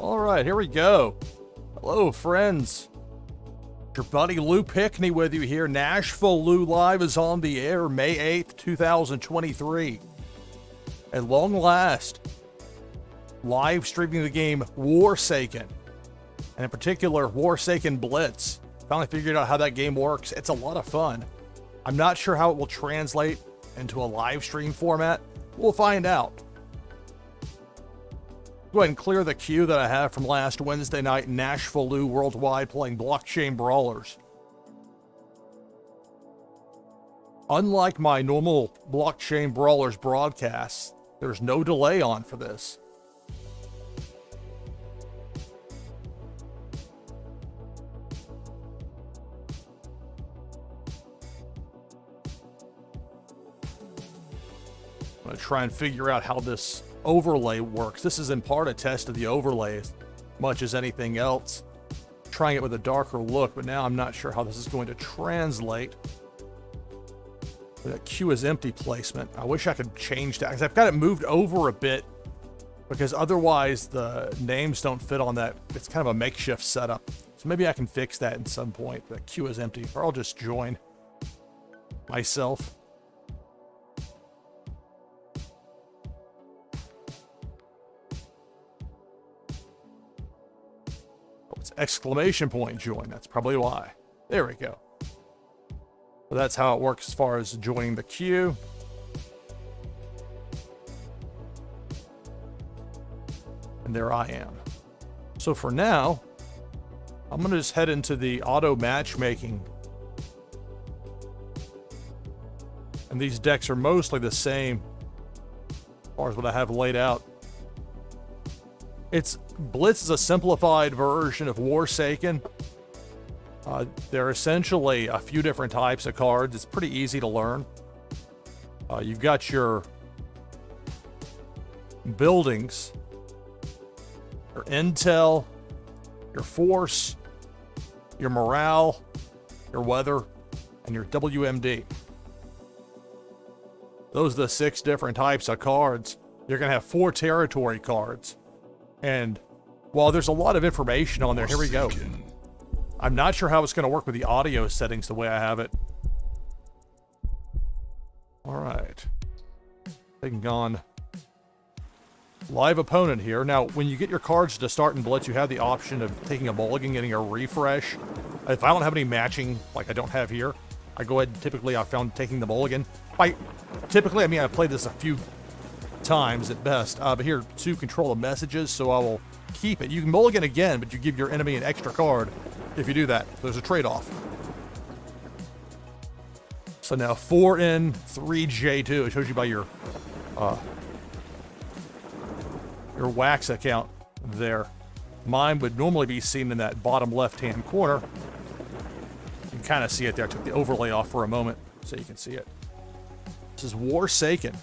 All right, here we go. Hello, friends. Your buddy Lou Pickney with you here. NashvilleLou Live is on the air May 8th, 2023. At long last, live streaming the game Warsaken, and in particular, Warsaken Blitz. Finally figured out how that game works. It's a lot of fun. I'm not sure how it will translate into a live stream format. We'll find out. Go ahead and clear the queue that I have from last Wednesday night in NashvilleLou Worldwide playing blockchain brawlers. Unlike my normal blockchain brawlers broadcasts, there's no delay on for this. I'm going to try and figure out how this overlay works. This is in part a test of the overlay as much as anything else. Trying it with a darker look, but now I'm not sure how this is going to translate. That queue is empty placement. I wish I could change that because I've got it moved over a bit because otherwise the names don't fit on that. It's kind of a makeshift setup. So maybe I can fix that at some point. The queue is empty, or I'll just join myself. Exclamation point join. That's probably why. There we go. So that's how it works as far as joining the queue. And there I am. So for now, I'm going to just head into the auto matchmaking. And these decks are mostly the same as far as what I have laid out. Blitz is a simplified version of Warsaken. They're essentially a few different types of cards. It's pretty easy to learn. You've got your buildings, your intel, your force, your morale, your weather, and your WMD. Those are the 6 different types of cards. You're going to have 4 territory cards. And while there's a lot of information on there, here we go. I'm not sure how it's going to work with the audio settings the way I have it. All right. Taking on live opponent here. Now, when you get your cards to start in Blitz, you have the option of taking a mulligan, getting a refresh. If I don't have any matching, like I don't have here, I go ahead and typically I found taking the mulligan. Typically, I mean, I've played this a few times at best, but here to control the messages, so I will keep it. You can mulligan again, but you give your enemy an extra card if you do that. There's a trade-off. So now 4N, 3J2. It shows you by your wax account there. Mine would normally be seen in that bottom left-hand corner. You can kind of see it there. I took the overlay off for a moment so you can see it. This is Warsaken.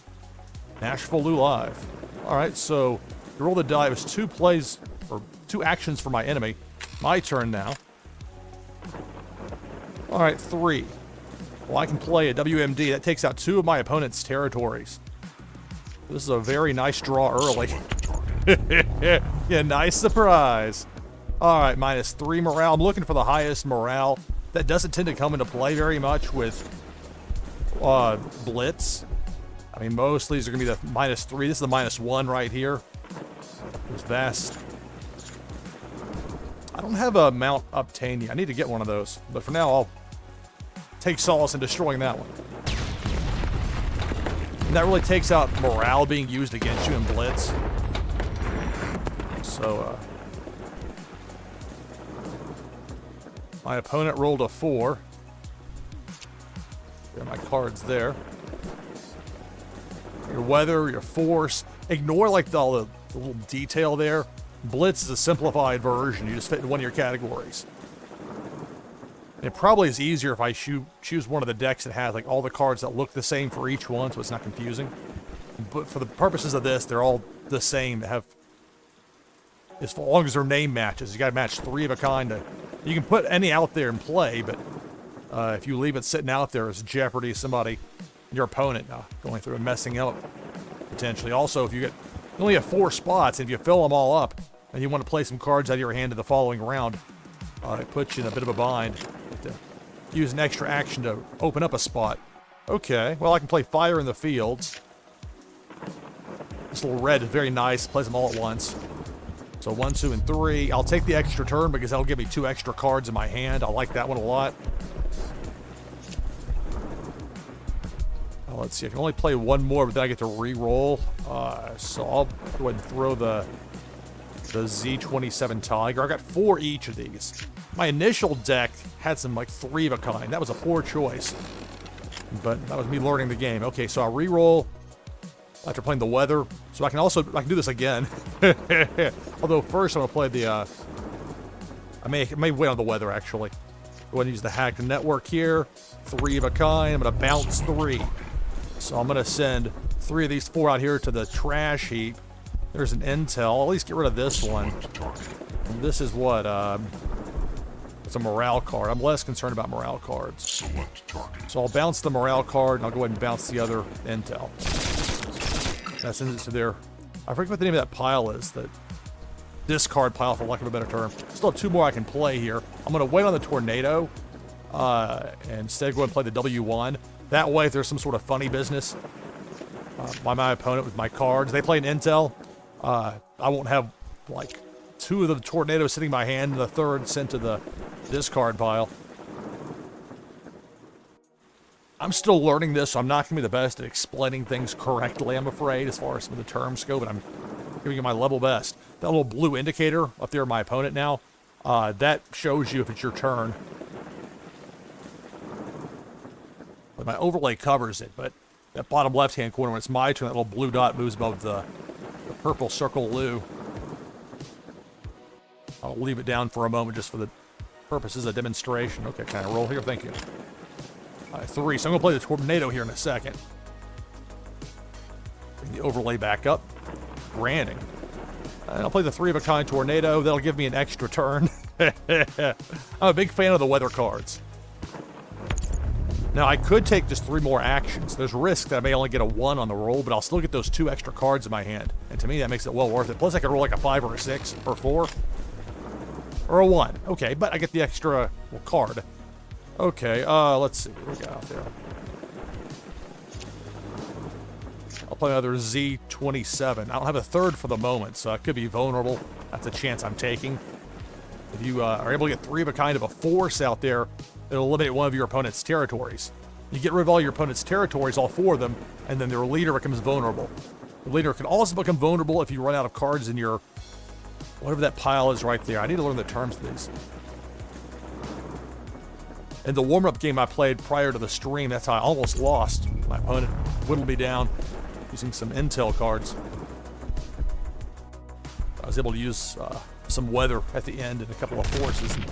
NashvilleLou Live. All right, so you roll the die. It was 2 plays, or 2 actions for my enemy. My turn now. All right, 3. Well, I can play a WMD. That takes out 2 of my opponent's territories. This is a very nice draw early. Yeah, nice surprise. All right, -3 morale. I'm looking for the highest morale. That doesn't tend to come into play very much with Blitz. I mean, most of these are going to be the -3. This is the -1 right here. It's vast. I don't have a Mount Obtainia. I need to get one of those. But for now, I'll take solace in destroying that one. And that really takes out morale being used against you in Blitz. So, my opponent rolled a 4. There are my cards there. Your weather, your force. Ignore like the little detail there. Blitz is a simplified version. You just fit in one of your categories. And it probably is easier if I choose one of the decks that has like all the cards that look the same for each one, so it's not confusing. But for the purposes of this, they're all the same. They have, as long as their name matches. You got to match 3 of a kind. You can put any out there and play, but if you leave it sitting out there, it's jeopardy somebody, your opponent, going through and messing up potentially. Also, if you only have 4 spots, and if you fill them all up, and you want to play some cards out of your hand in the following round, it puts you in a bit of a bind. To use an extra action to open up a spot. Okay, well, I can play Fire in the Fields. This little red is very nice, plays them all at once. So 1, 2, and 3. I'll take the extra turn because that'll give me 2 extra cards in my hand. I like that one a lot. Let's see, I can only play one more, but then I get to re-roll. So I'll go ahead and throw the Z27 Tiger. I got 4 each of these. My initial deck had some like 3 of a kind. That was a poor choice. But that was me learning the game. Okay, so I'll re-roll after playing the weather. So I can do this again. Although first I'm gonna play the I may wait on the weather actually. Go ahead and use the hacked network here. 3 of a kind. I'm gonna bounce 3. So I'm gonna send 3 of these 4 out here to the trash heap. There's an intel. I'll at least get rid of this one. And this is what? It's a morale card. I'm less concerned about morale cards. So I'll bounce the morale card, and I'll go ahead and bounce the other intel. That sends it to their... I forget what the name of that pile is. The discard pile, for lack of a better term. Still have 2 more I can play here. I'm going to wait on the tornado. And instead go ahead and play the W1. That way, if there's some sort of funny business by my opponent with my cards, they play an intel, I won't have, like, 2 of the tornadoes sitting in my hand and the 3rd sent to the discard pile. I'm still learning this, so I'm not going to be the best at explaining things correctly, I'm afraid, as far as some of the terms go, but I'm giving it my level best. That little blue indicator up there, my opponent now, that shows you if it's your turn. But my overlay covers it, but that bottom left-hand corner, when it's my turn, that little blue dot moves above the purple circle Lou. I'll leave it down for a moment just for the purposes of demonstration. Okay, can I roll here? Thank you. 3. So I'm going to play the tornado here in a second. Bring the overlay back up. Branding. And I'll play the 3 of a kind tornado. That'll give me an extra turn. I'm a big fan of the weather cards. Now, I could take just 3 more actions. There's risk that I may only get a 1 on the roll, but I'll still get those 2 extra cards in my hand. And to me, that makes it well worth it. Plus, I could roll like a 5 or a 6 or 4. Or a 1. Okay, but I get the extra card. Okay, let's see. What we got out there? I'll play another Z27. I don't have a 3rd for the moment, so I could be vulnerable. That's a chance I'm taking. If you are able to get 3 of a kind of a force out there, it'll eliminate one of your opponent's territories. You get rid of all your opponent's territories, all 4 of them, and then their leader becomes vulnerable. The leader can also become vulnerable if you run out of cards in your... whatever that pile is right there. I need to learn the terms of these. In the warm-up game I played prior to the stream, that's how I almost lost. My opponent whittled me down using some intel cards. I was able to use some weather at the end and a couple of forces and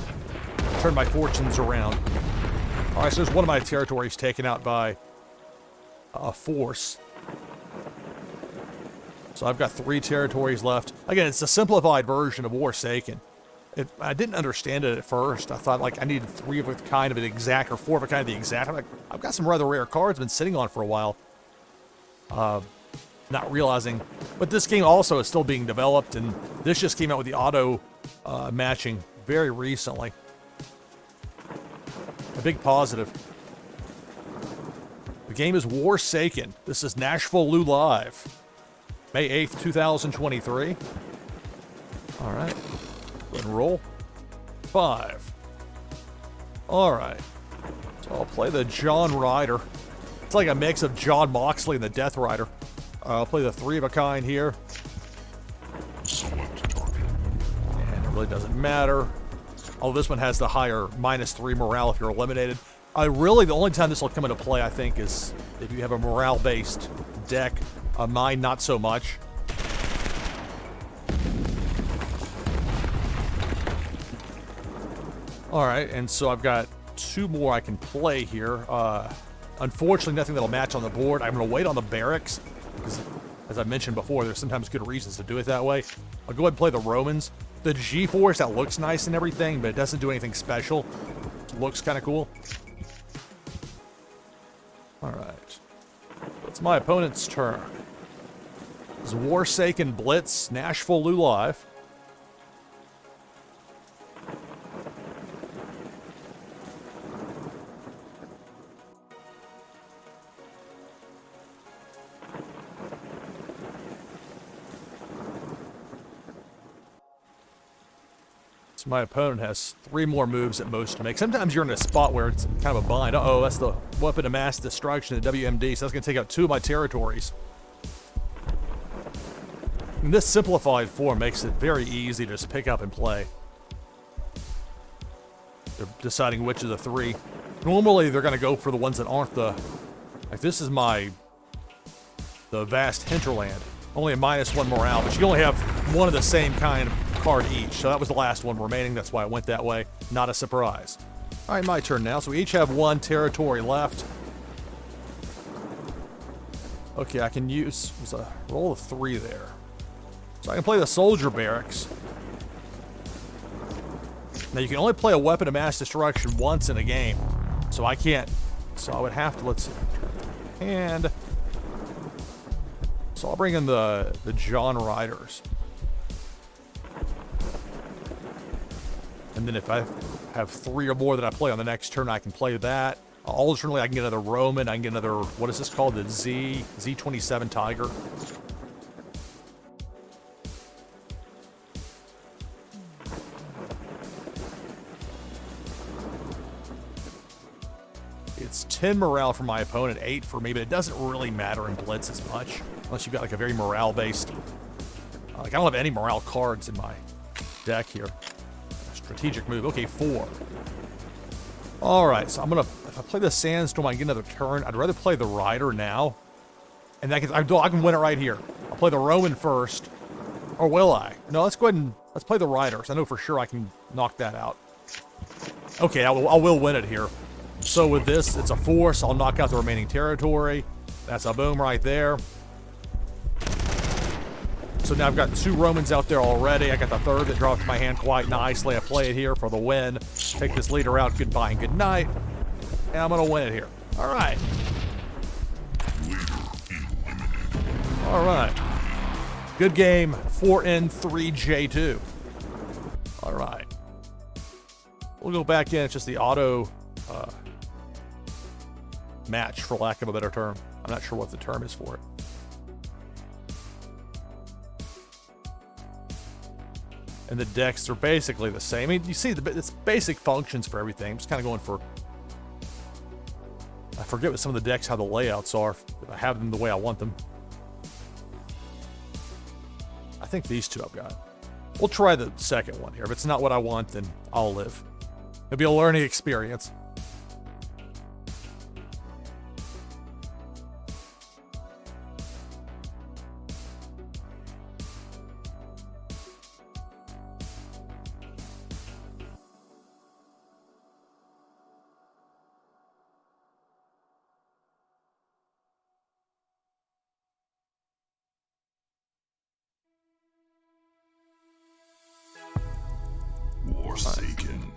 turn my fortunes around. All right, so there's one of my territories taken out by a force. So I've got 3 territories left. Again, it's a simplified version of Warsaken. I didn't understand it at first. I thought, like, I needed 3 of a kind of an exact, or 4 of a kind of the exact. I'm like, I've got some rather rare cards I've been sitting on for a while. Not realizing. But this game also is still being developed, and this just came out with the auto matching very recently. A big positive. The game is Warsaken. This is NashvilleLou Live. May 8th, 2023. All right. Go ahead and roll. 5. All right. So I'll play the John Rider. It's like a mix of John Moxley and the Death Rider. I'll play the 3 of a kind here. And it really doesn't matter. Oh, this one has the higher -3 morale if you're eliminated. Really, the only time this will come into play, I think, is if you have a morale-based deck. Mine, not so much. All right, and so I've got 2 more I can play here. Unfortunately, nothing that'll match on the board. I'm going to wait on the barracks, because, as I mentioned before, there's sometimes good reasons to do it that way. I'll go ahead and play the Romans. The G-Force, that looks nice and everything, but it doesn't do anything special. It looks kind of cool. All right. It's my opponent's turn. This is Warsaken Blitz, NashvilleLou Live. So my opponent has 3 more moves at most to make. Sometimes you're in a spot where it's kind of a bind. Uh-oh, that's the weapon of mass destruction, the WMD, so that's going to take out 2 of my territories. And this simplified form makes it very easy to just pick up and play. They're deciding which of the 3. Normally, they're going to go for the ones that aren't the... Like, this is the vast hinterland. Only a -1 morale, but you only have one of the same kind of card each. So that was the last one remaining. That's why it went that way. Not a surprise. All right, my turn now. So we each have 1 territory left. Okay, I can use... There's a roll of 3 there. So I can play the soldier barracks. Now you can only play a weapon of mass destruction once in a game. So I can't... So I would have to... Let's see. And... So I'll bring in the John Riders. And then if I have 3 or more that I play on the next turn, I can play that. Alternately, I can get another Roman. I can get another, what is this called? The Z27 Tiger. It's 10 morale for my opponent, 8 for me, but it doesn't really matter in Blitz as much. Unless you've got like a very morale-based... like I don't have any morale cards in my deck here. Strategic move. Okay, 4. Alright, so I'm gonna... If I play the Sandstorm, I get another turn. I'd rather play the Rider now. And I can win it right here. I'll play the Roman first. Or will I? No, let's go ahead and... Let's play the Riders. I know for sure I can knock that out. Okay, I will win it here. So with this, it's a 4, so I'll knock out the remaining territory. That's a boom right there. So now I've got 2 Romans out there already. I got the 3rd that dropped my hand quite nicely. I play it here for the win. Take this leader out. Goodbye and good night. And I'm going to win it here. All right. All right. Good game. 4N3J2. All right. We'll go back in. It's just the auto match, for lack of a better term. I'm not sure what the term is for it. And the decks are basically the same. I mean, you see it's basic functions for everything. I'm just kind of going for... I forget with some of the decks how the layouts are. If I have them the way I want them. I think these 2 I've got. We'll try the second one here. If it's not what I want, then I'll live. It'll be a learning experience. Warsaken.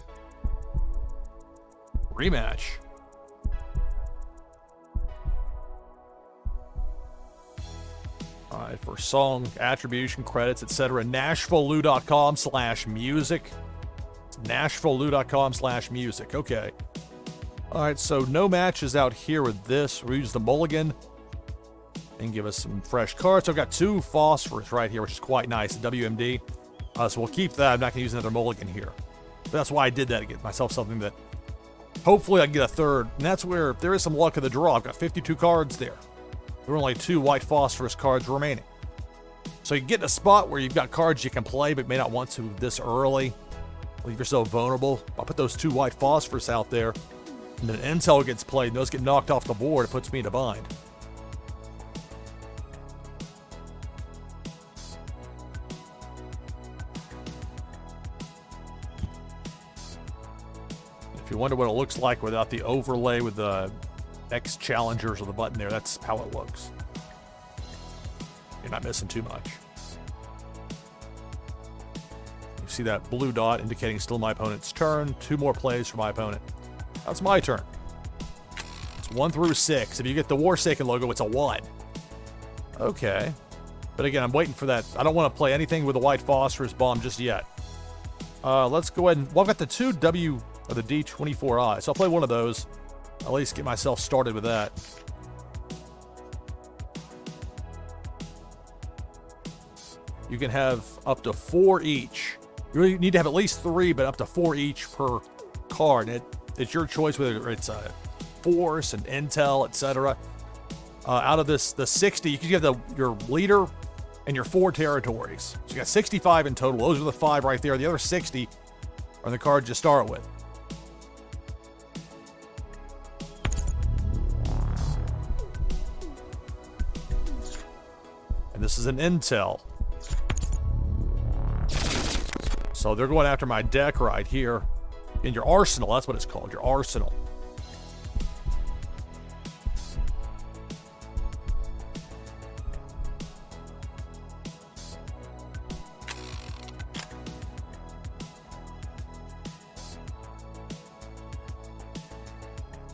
Rematch. Alright, for song, attribution, credits, etc. NashvilleLou.com/music. NashvilleLou.com/music. Okay. Alright, so no matches out here with this. We'll use the mulligan and give us some fresh cards. So I've got 2 phosphorus right here, which is quite nice. WMD. So we'll keep that. I'm not going to use another mulligan here. But that's why I did that, to get myself something that hopefully I can get a 3rd. And that's where, if there is some luck of the draw, I've got 52 cards there. There are only 2 white phosphorus cards remaining. So you get in a spot where you've got cards you can play but may not want to this early. Leave yourself vulnerable. I'll put those 2 white phosphorus out there. And then intel gets played and those get knocked off the board. It puts me in a bind. If you wonder what it looks like without the overlay with the X challengers or the button there, that's how it looks. You're not missing too much. You see that blue dot indicating still my opponent's turn. 2 more plays for my opponent. That's my turn. It's 1 through 6. If you get the Warsaken logo, it's a 1. Okay. But again, I'm waiting for that. I don't want to play anything with a white phosphorus bomb just yet. Let's go ahead and... Well, I've got the 2 W... or the D24I, so I'll play one of those. At least get myself started with that. You can have up to 4 each. You really need to have at least 3, but up to 4 each per card. It's your choice whether it's a force and intel, etc. Out of the 60, you can have your leader and your 4 territories. So you got 65 in total. Those are the 5 right there. The other 60 are the cards you start with. And this is an intel. So they're going after my deck right here. In your arsenal, that's what it's called, your arsenal.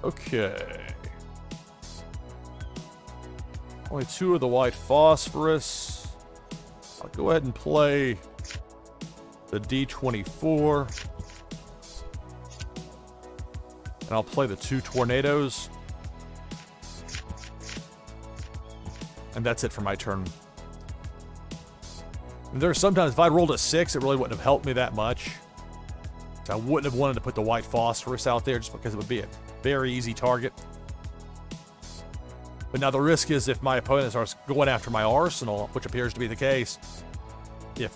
Okay. Only 2 of the white phosphorus. I'll go ahead and play the D24. And I'll play the 2 tornadoes. And that's it for my turn. And there's sometimes, if I rolled a 6, it really wouldn't have helped me that much. I wouldn't have wanted to put the white phosphorus out there just because it would be a very easy target. But now the risk is if my opponent starts going after my arsenal, which appears to be the case, if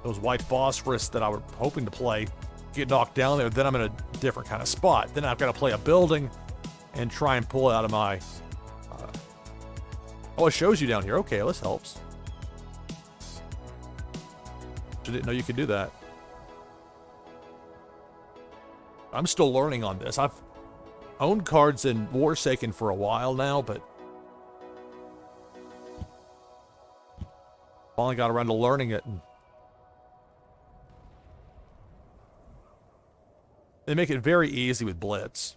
those white phosphorus that I was hoping to play get knocked down there, then I'm in a different kind of spot. Then I've got to play a building and try and pull it out of my... Oh, it shows you down here. Okay, this helps. I didn't know you could do that. I'm still learning on this. I've owned cards in Warsaken for a while now, but finally got around to learning it. And they make it very easy with Blitz.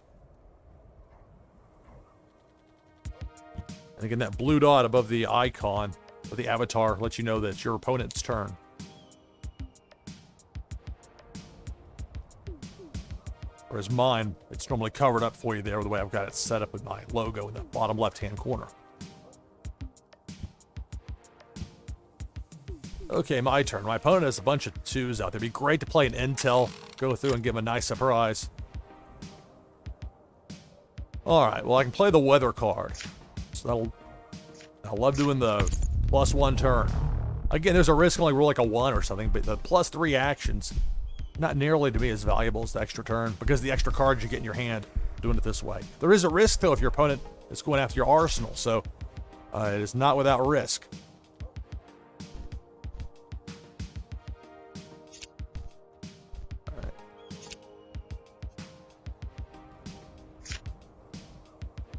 And again, that blue dot above the icon of the avatar lets you know that it's your opponent's turn. Whereas mine, it's normally covered up for you there the way I've got it set up with my logo in the bottom left-hand corner. Okay, my turn. My opponent has a bunch of 2s out there. It'd be great to play an intel, go through and give him a nice surprise. Alright, well I can play the weather card. So I love doing the +1 turn. Again, there's a risk only roll like a 1 or something, but the +3 actions, not nearly to me as valuable as the extra turn, because of the extra cards you get in your hand doing it this way. There is a risk, though, if your opponent is going after your arsenal, so it is not without risk. All right.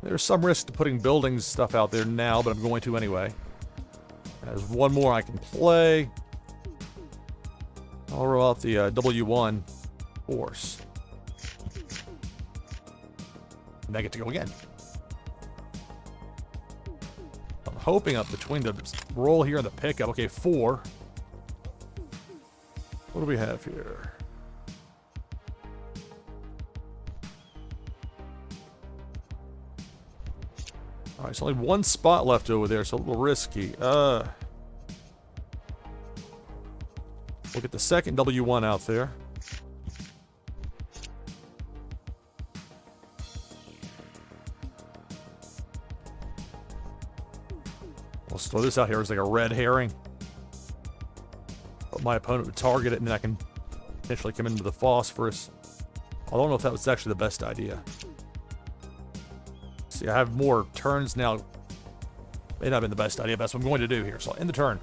There's some risk to putting buildings stuff out there now, but I'm going to anyway. There's one more I can play. I'll roll out the W1 force. And I get to go again. I'm hoping up between the roll here and the pickup. Okay, 4. What do we have here? All right, so only 1 spot left over there, so a little risky. We'll get the second W1 out there. Let's throw this out here as like a red herring. But my opponent would target it, and then I can potentially come into the phosphorus. I don't know if that was actually the best idea. See, I have more turns now. May not have been the best idea, but that's what I'm going to do here. So I'll end the turn.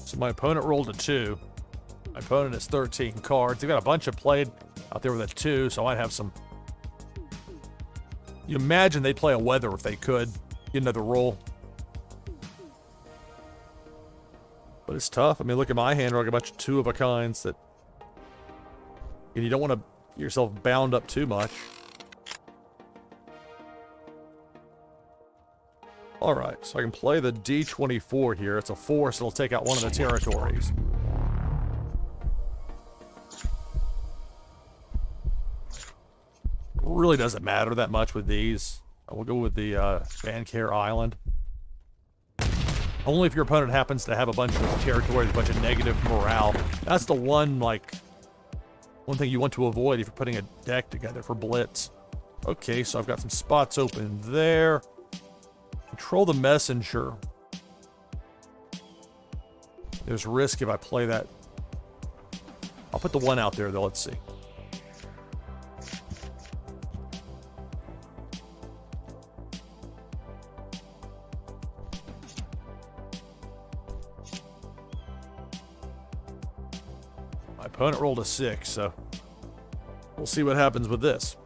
So my opponent rolled a 2. My opponent has 13 cards. They've got a bunch of played out there with a 2, so I'd have some... You imagine they'd play a weather if they could. Get another roll. But it's tough. I mean, look at my hand. Like a bunch of 2-of-a-kinds that... And you don't want to get yourself bound up too much. Alright, so I can play the D24 here. It's a force, it'll take out one of the territories. really doesn't matter that much with these. We'll go with the Vancare Island. Only if your opponent happens to have a bunch of territory, a bunch of negative morale. That's the one thing you want to avoid if you're putting a deck together for Blitz. Okay, so I've got some spots open there. Control the messenger. There's risk if I play that. I'll put the one out there though, let's see. My opponent rolled a 6, so we'll see what happens with this.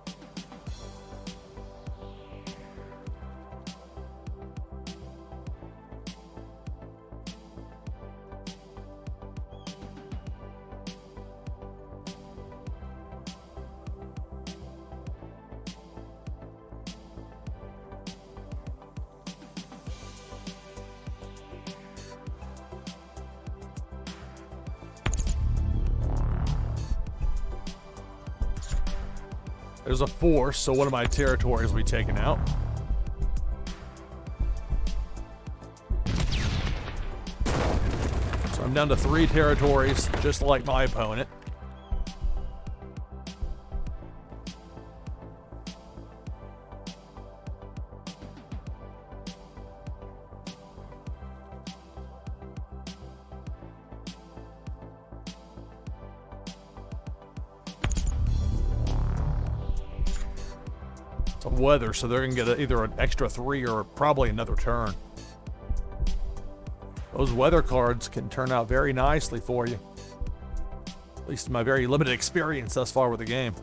There's a force, so one of my territories will be taken out. So I'm down to 3 territories, just like my opponent. Weather, so they're gonna get either an extra 3 or probably another turn. Those weather cards can turn out very nicely for you, at least in my very limited experience thus far with the game.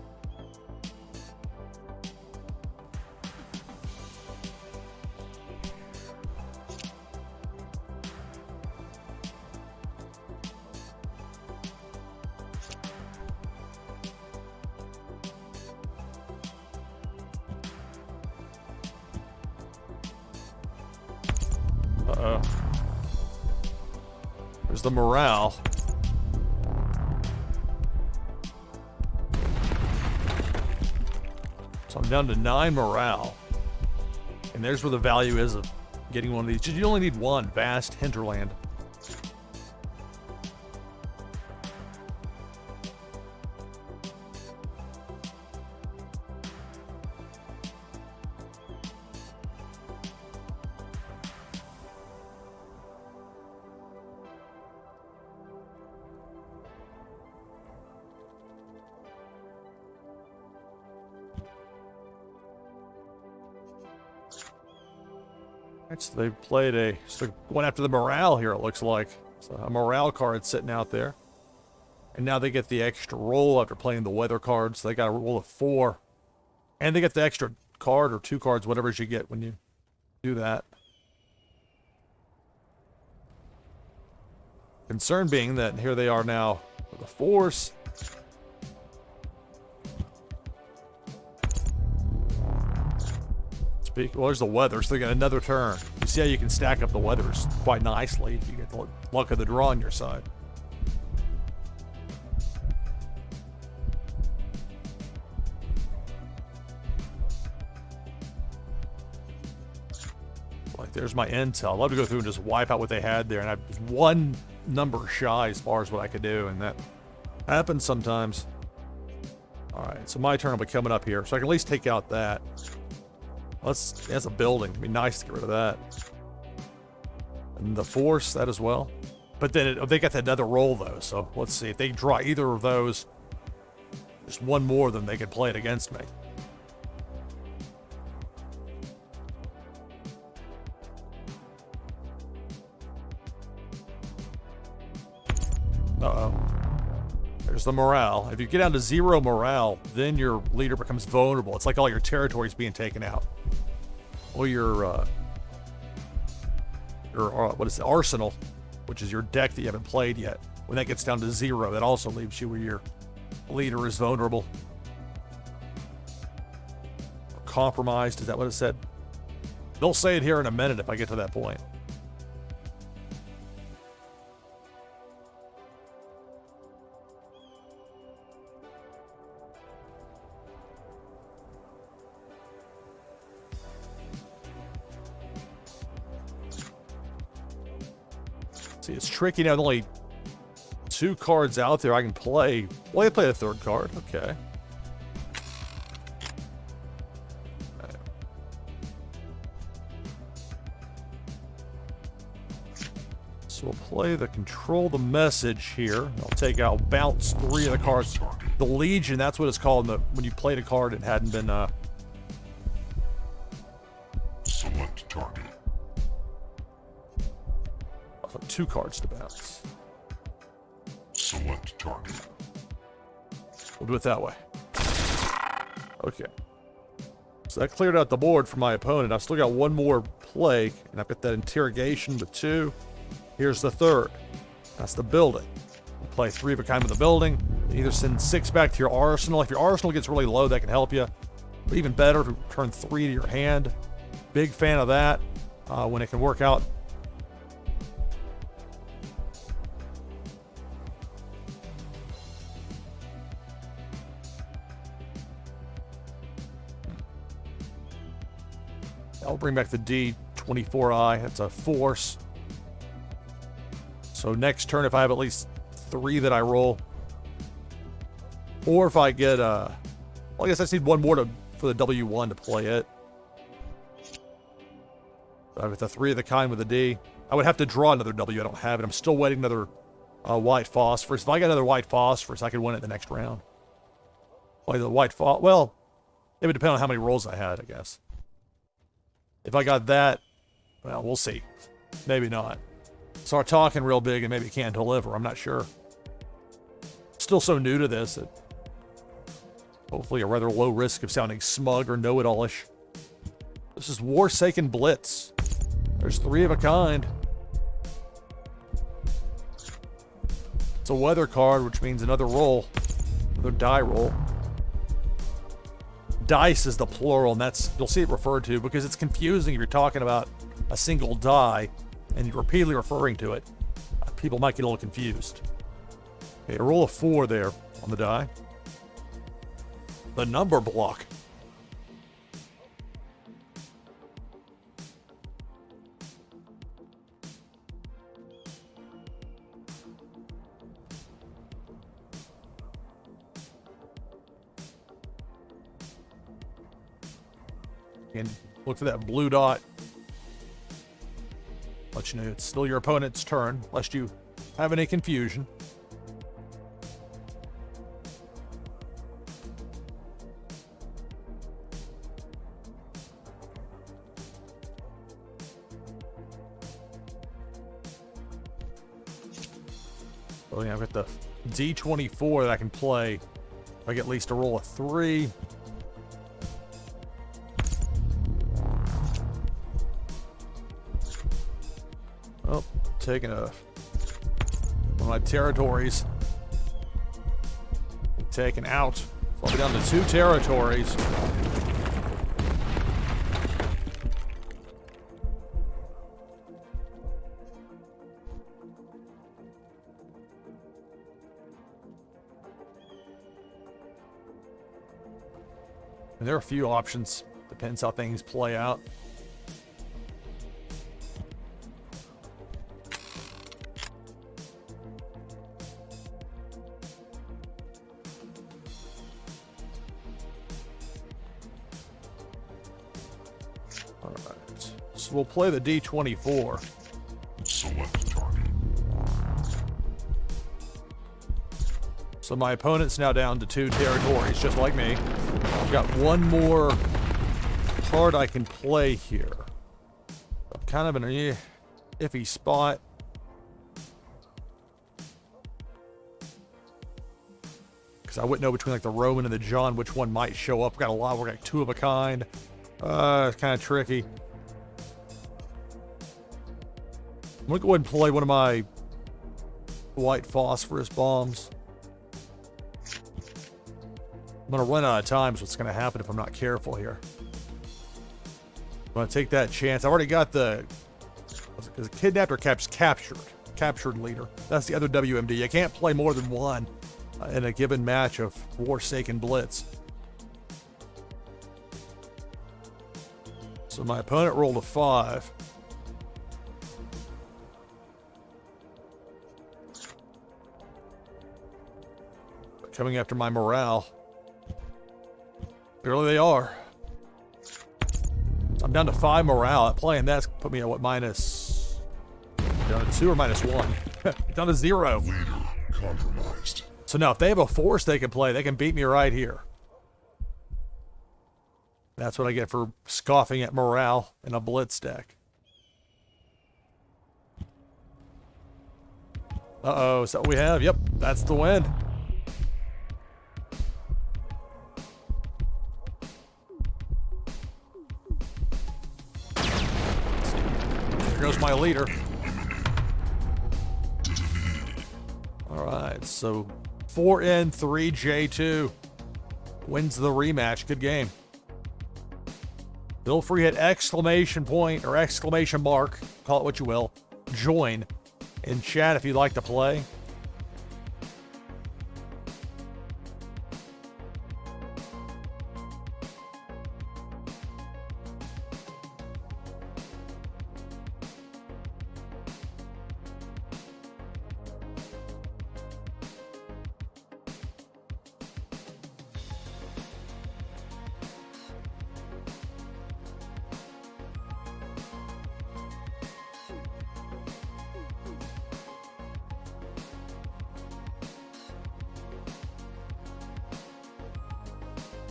There's the morale. So I'm down to 9 morale. And there's where the value is of getting one of these. You only need one, vast hinterland. So they played so they're going after the morale here, it looks like. So a morale card sitting out there. And now they get the extra roll after playing the weather card, so they got a roll of 4. And they get the extra card or 2 cards, whatever you get when you do that. Concern being that here they are now with a force. Well, there's the weather, so they got another turn. You see how you can stack up the weathers quite nicely if you get the luck of the draw on your side. Like, there's my intel. I'd love to go through and just wipe out what they had there, and I was one number shy as far as what I could do, and that happens sometimes. All right, so my turn will be coming up here, so I can at least take out that. That's a building. It'd be nice to get rid of that. And the force, that as well. But then they got another roll, though. So let's see. If they draw either of those, just one more, then they could play it against me. Uh-oh. There's the morale. If you get down to 0 morale, then your leader becomes vulnerable. It's like all your territories being taken out. Or your what is it, arsenal, which is your deck that you haven't played yet. When that gets down to 0, that also leaves you where your leader is vulnerable. Compromised, is that what it said? They'll say it here in a minute if I get to that point. See, it's tricky now. There's only 2 cards out there I can play. Well, I can play the 3rd card. Okay. So we'll play the control the message here. I'll bounce 3 of the cards. The Legion, that's what it's called when you played a card and hadn't been Select target. 2 cards to bounce. Select target. We'll do it that way. Okay. So that cleared out the board for my opponent. I've still got 1 more play, and I've got that interrogation with 2. Here's the 3rd. That's the building. We'll play 3 of a kind with the building. Either send 6 back to your arsenal. If your arsenal gets really low, that can help you. But even better if you turn 3 to your hand. Big fan of that when it can work out. I'll bring back the D24i. That's a force. So next turn, if I have at least 3 that I roll, or if I get well, I guess I just need 1 more for the W1 to play it. I've got the 3 of the kind with the D. I would have to draw another W. I don't have it. I'm still waiting another white phosphorus. If I get another white phosphorus, I could win it the next round. Play the white phosphorus. Well, it would depend on how many rolls I had, I guess. If I got that, well, we'll see. Maybe not. Start talking real big and maybe can't deliver. I'm not sure. Still so new to this that hopefully a rather low risk of sounding smug or know-it-all-ish. This is Warsaken Blitz. There's 3 of a kind. It's a weather card, which means another roll. Another die roll. Dice is the plural, and that's, you'll see it referred to because it's confusing if you're talking about a single die and you're repeatedly referring to it. People might get a little confused. Okay, a roll of 4 there on the die. The number block. And look for that blue dot. Let you know it's still your opponent's turn, lest you have any confusion. So yeah, I've got the D24 that I can play. I get at least a roll of 3. Oh, taking one of my territories. Taken out. So I'll be down to 2 territories. And there are a few options. Depends how things play out. Alright. So we'll play the D24. Select target. So my opponent's now down to 2 territories, just like me. I've got 1 more card I can play here. I'm kind of in an iffy spot. Because I wouldn't know between like the Roman and the John which one might show up. We've got a lot. We're like 2 of a kind. It's kind of tricky. I'm going to go ahead and play one of my white phosphorus bombs. I'm going to run out of time, so what's going to happen if I'm not careful here. I'm going to take that chance. I've already got the kidnapped or captured leader. That's the other WMD. You can't play more than 1 in a given match of Warsaken Blitz. So my opponent rolled a 5. coming after my morale. Clearly they are. I'm down to 5 morale. Playing that's put me at what, minus... Down to 2 or minus 1? Down to 0. Leader compromised. So now if they have a force they can play, they can beat me right here. That's what I get for scoffing at morale in a blitz deck. Uh-oh, is that what we have? Yep, that's the win. There goes my leader. Alright, so 4N3 J2 wins the rematch. Good game. Feel free to hit exclamation point or exclamation mark, call it what you will, join in chat if you'd like to play.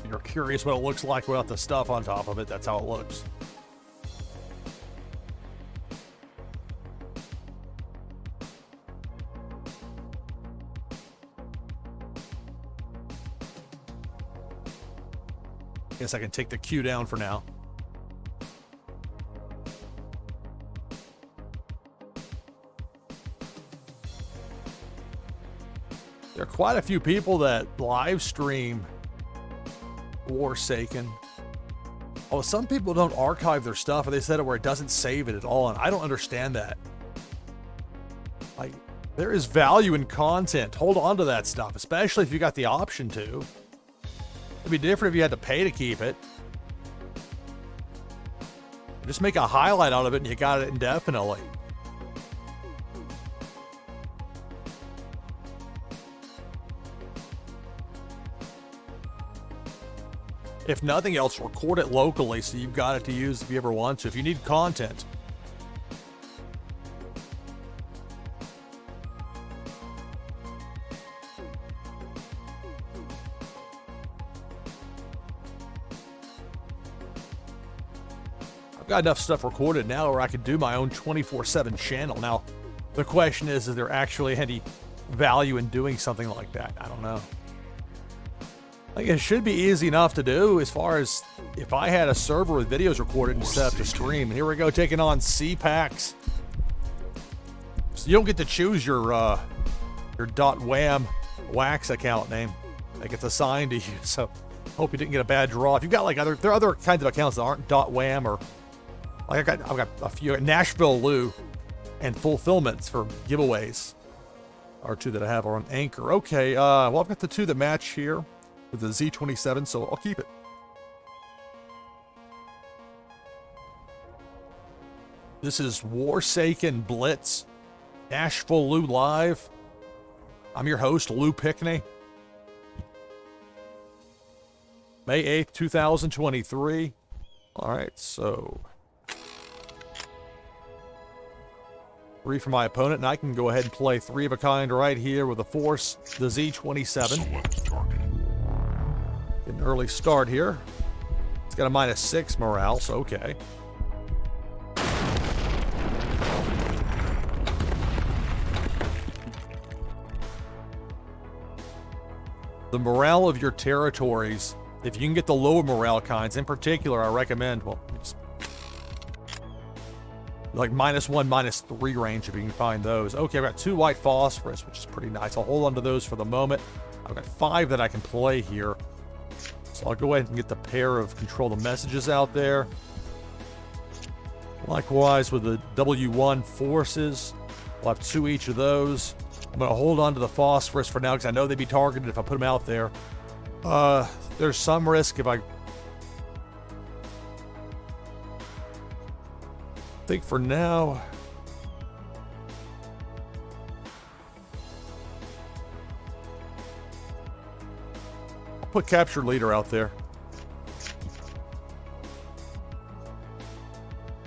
You're curious what it looks like without the stuff on top of it. That's how it looks. Guess I can take the queue down for now. There are quite a few people that live stream Warsaken. Oh, some people don't archive their stuff, or they set it where it doesn't save it at all, and I don't understand that. Like, there is value in content. Hold on to that stuff, especially if you got the option to. It'd be different if you had to pay to keep it. Just make a highlight out of it and you got it indefinitely. If nothing else, record it locally so you've got it to use if you ever want to, if you need content. I've got enough stuff recorded now where I could do my own 24/7 channel. Now, the question is there actually any value in doing something like that? I don't know. Like, it should be easy enough to do as far as if I had a server with videos recorded and set up to stream. And here we go, taking on C-Packs. So you don't get to choose your .wham wax account name that gets assigned to you. So hope you didn't get a bad draw. If you've got like there are other kinds of accounts that aren't .wham, or like I've got a few NashvilleLou and fulfillments for giveaways are 2 that I have on Anchor. Okay, well, I've got the 2 that match here with the Z27, so I'll keep it. This is Warsaken Blitz, NashvilleLou Live. I'm your host, Lou Pickney. May 8th, 2023. All right, so 3 for my opponent, and I can go ahead and play 3 of a kind right here with the Force, the Z27. Select target. Get an early start here. It's got a -6 morale, so okay. The morale of your territories, if you can get the lower morale kinds, in particular, I recommend, well, just like -1, -3 range if you can find those. Okay, I've got 2 white phosphorus, which is pretty nice. I'll hold on to those for the moment. I've got 5 that I can play here. So I'll go ahead and get the pair of control the messages out there. Likewise with the W1 forces, we'll have 2 each of those. I'm going to hold on to the phosphorus for now because I know they'd be targeted if I put them out there. There's some risk if I think for now. put captured leader out there.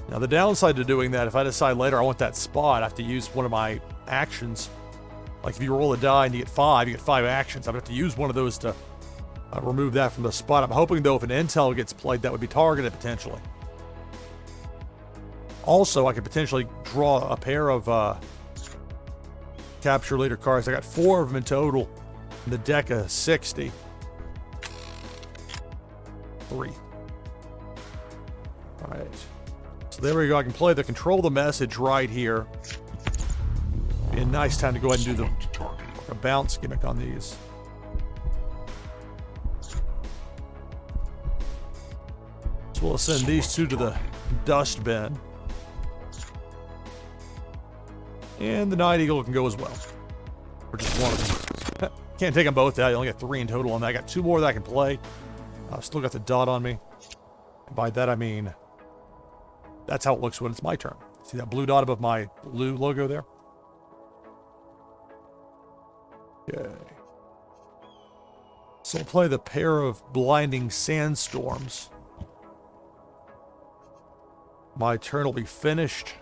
Now the downside to doing that, if I decide later I want that spot, I have to use one of my actions. Like if you roll a die and you get 5 actions. I have to use one of those to remove that from the spot. I'm hoping though if an intel gets played, that would be targeted potentially. Also, I could potentially draw a pair of capture leader cards. I got 4 of them in total in the deck of 60. 3. All right. So there we go. I can play the control the message right here. Be a nice time to go ahead and do a bounce gimmick on these. So we'll send these 2 to the dust bin. And the Night Eagle can go as well. Or just one of them. Can't take them both out. You only got 3 in total on that. I got 2 more that I can play. I've still got the dot on me. And by that I mean, that's how it looks when it's my turn. See that blue dot above my Lou logo there? Okay. So I'll play the pair of blinding sandstorms. My turn will be finished.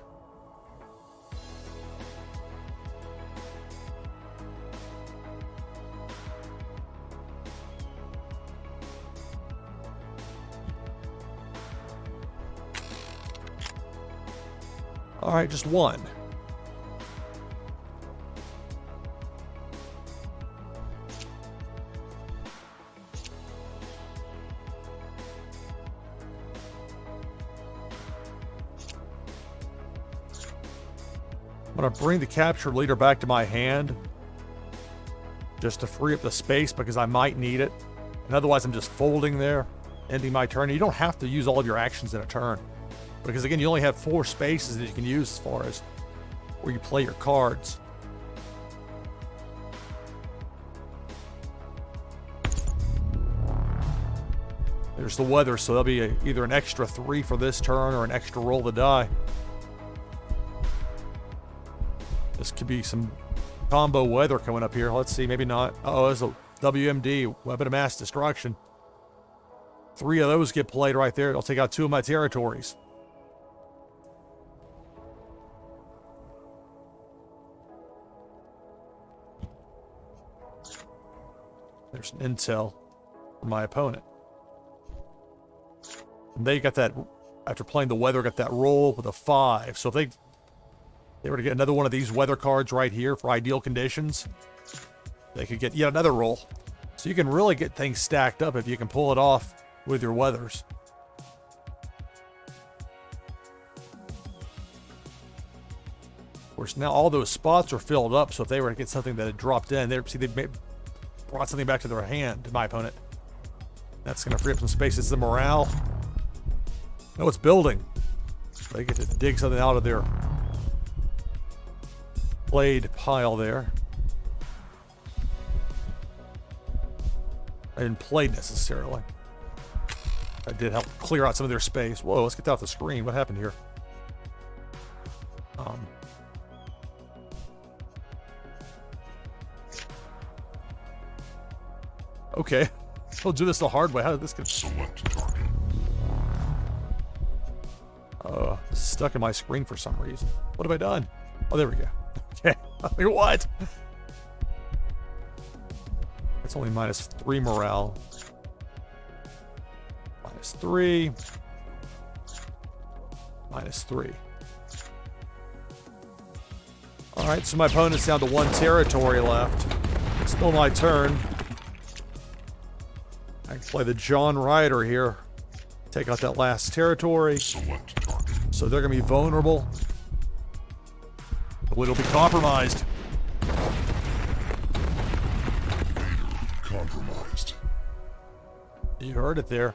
All right, just 1. I'm going to bring the captured leader back to my hand just to free up the space because I might need it. And otherwise, I'm just folding there, ending my turn. You don't have to use all of your actions in a turn. Because again, you only have 4 spaces that you can use as far as where you play your cards. There's the weather, so there'll be either an extra 3 for this turn or an extra roll the die. This could be some combo weather coming up here. Let's see, maybe not. Oh, there's a WMD, Weapon of Mass Destruction. 3 of those get played right there. I'll take out 2 of my territories. There's an intel from my opponent. And they got that, after playing the weather, got that roll with a 5. So if they were to get another one of these weather cards right here for ideal conditions, they could get yet another roll. So you can really get things stacked up if you can pull it off with your weathers. Of course, now all those spots are filled up, so if they were to get something that had dropped in, they brought something back to their hand, to my opponent. That's going to free up some space. It's the morale. No, it's building. They get to dig something out of their played pile there. I didn't play necessarily. I did help clear out some of their space. Whoa, let's get that off the screen. What happened here? Okay, we'll do this the hard way. How did this get? Select target. This is stuck in my screen for some reason. What have I done? Oh, there we go. Okay, what? That's only -3 morale. -3. -3. All right, so my opponent's down to 1 territory left. Still my turn. I can play the John Ryder here. Take out that last territory. Select target. So they're going to be vulnerable. The will be compromised. Compromised. You heard it there.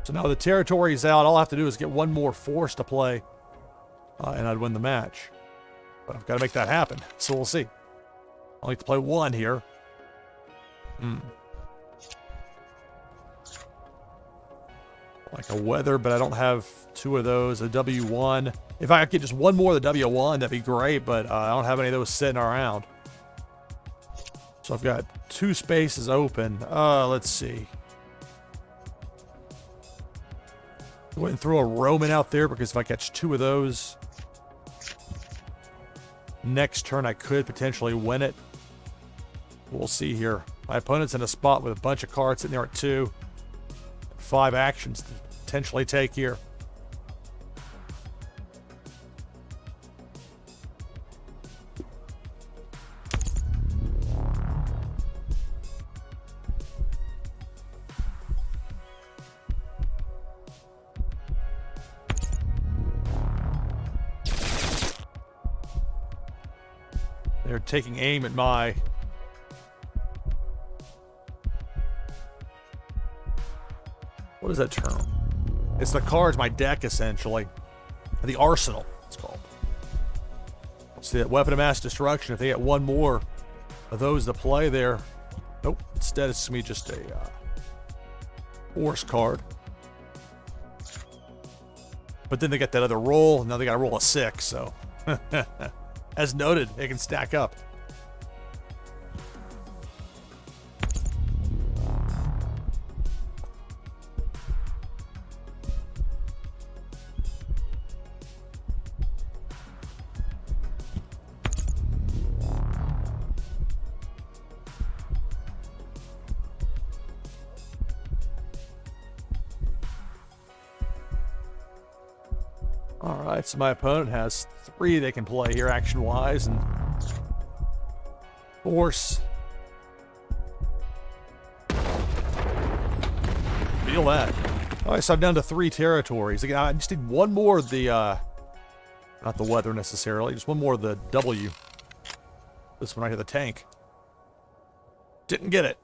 So now the territory's out. All I have to do is get 1 more force to play, and I'd win the match. But I've got to make that happen. So we'll see. I like to play 1 here. Like a weather, but I don't have 2 of those. A W1. If I could get just 1 more of the W1, that'd be great, but I don't have any of those sitting around. So I've got 2 spaces open. Let's see. Go ahead and throw a Roman out there because if I catch 2 of those, next turn I could potentially win it. We'll see here. My opponent's in a spot with a bunch of cards sitting there at 2. 5 actions to potentially take here. They're taking aim at my... What is that term? It's the cards, my deck, essentially. The arsenal, it's called. See that weapon of mass destruction. If they get 1 more of those to play there. Nope. Instead, it's me just a force card. But then they get that other roll. Now they got to roll a 6, so... As noted, it can stack up. Alright, so my opponent has 3 they can play here action-wise, and force. Feel that. Alright, so I'm down to 3 territories. Again, I just need 1 more of the, not the weather necessarily, just 1 more of the W. This one right here, the tank. Didn't get it.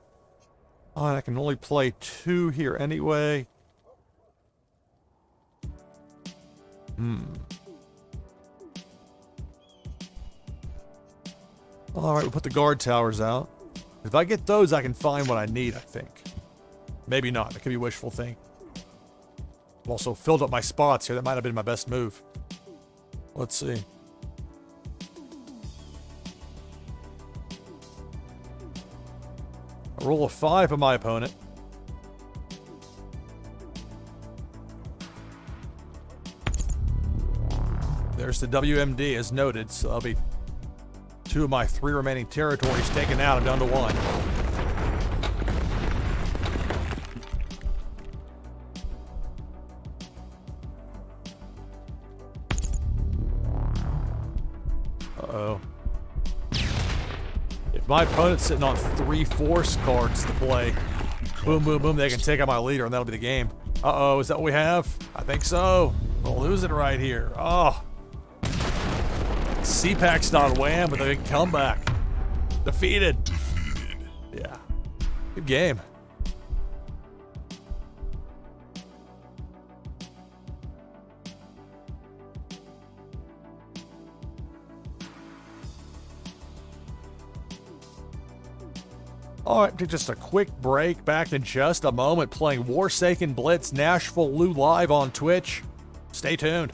Alright, I can only play 2 here anyway. Alright, we'll put the guard towers out. If I get those, I can find what I need, I think. Maybe not. That could be wishful thinking. I've also filled up my spots here. That might have been my best move. Let's see. A roll of 5 of my opponent. There's the WMD as noted, so that'll be 2 of my 3 remaining territories taken out. I'm down to 1. Uh-oh. If my opponent's sitting on 3 force cards to play, boom, boom, boom, they can take out my leader, and that'll be the game. Uh-oh, is that what we have? I think so. We'll lose it right here. Oh. CPAC's not wham with a big comeback. Defeated. Yeah. Good game. Alright, take just a quick break. Back in just a moment playing Warsaken Blitz NashvilleLou live on Twitch. Stay tuned.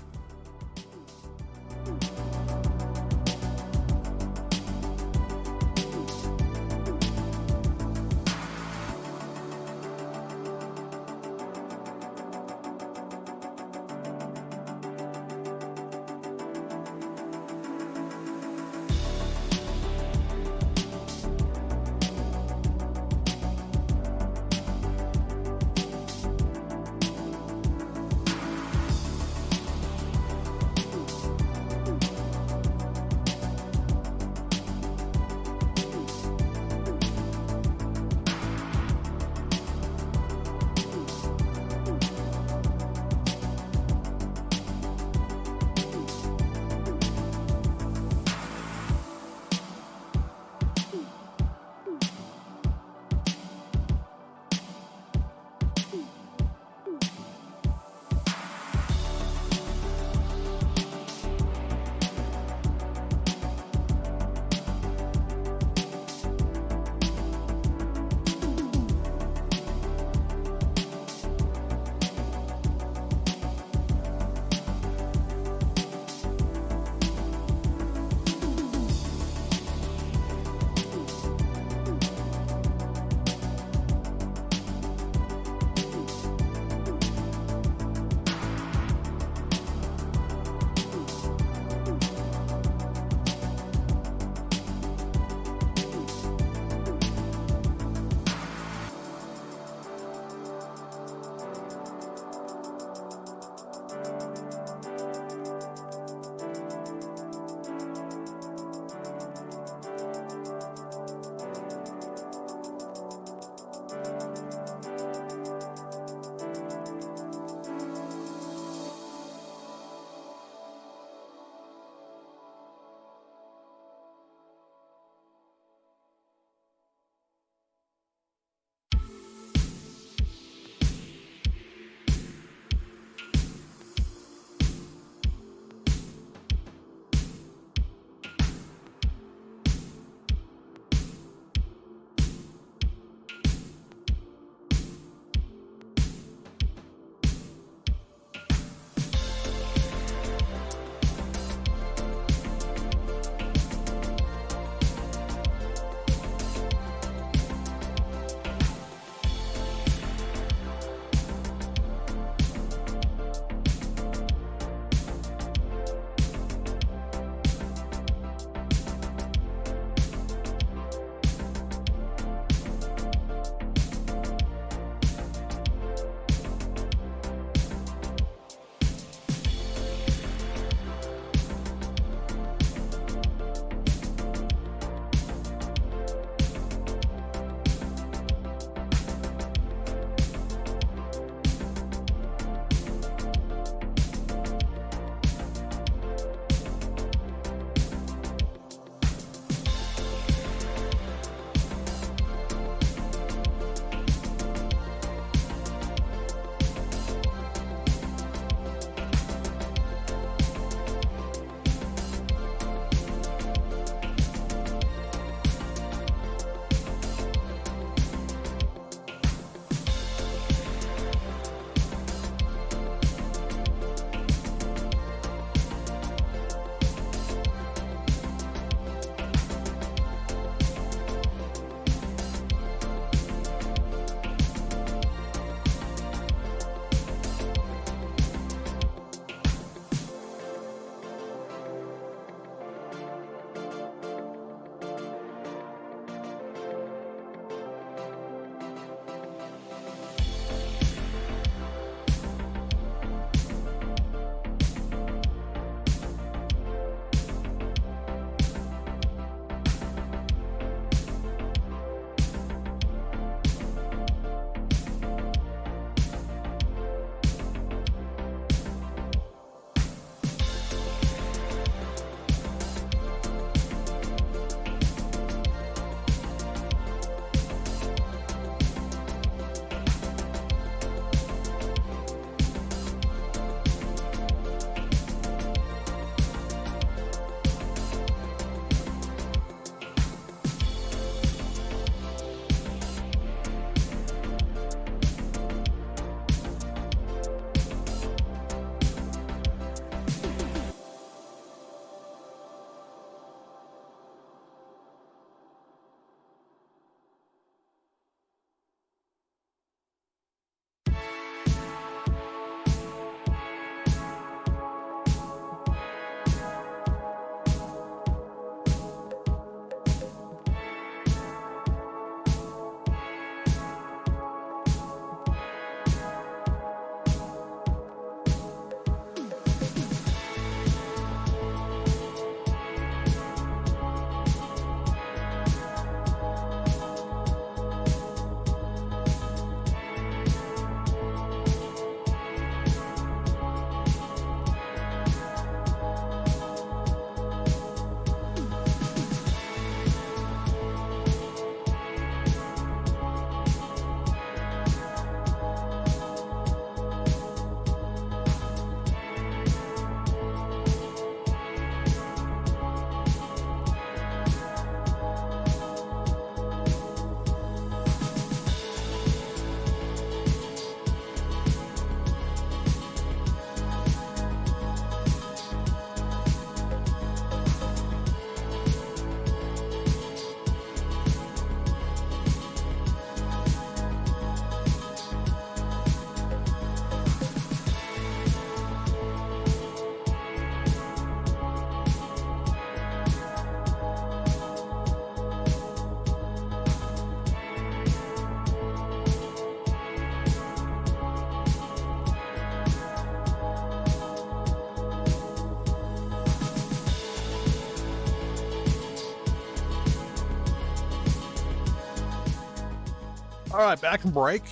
All right, back in break.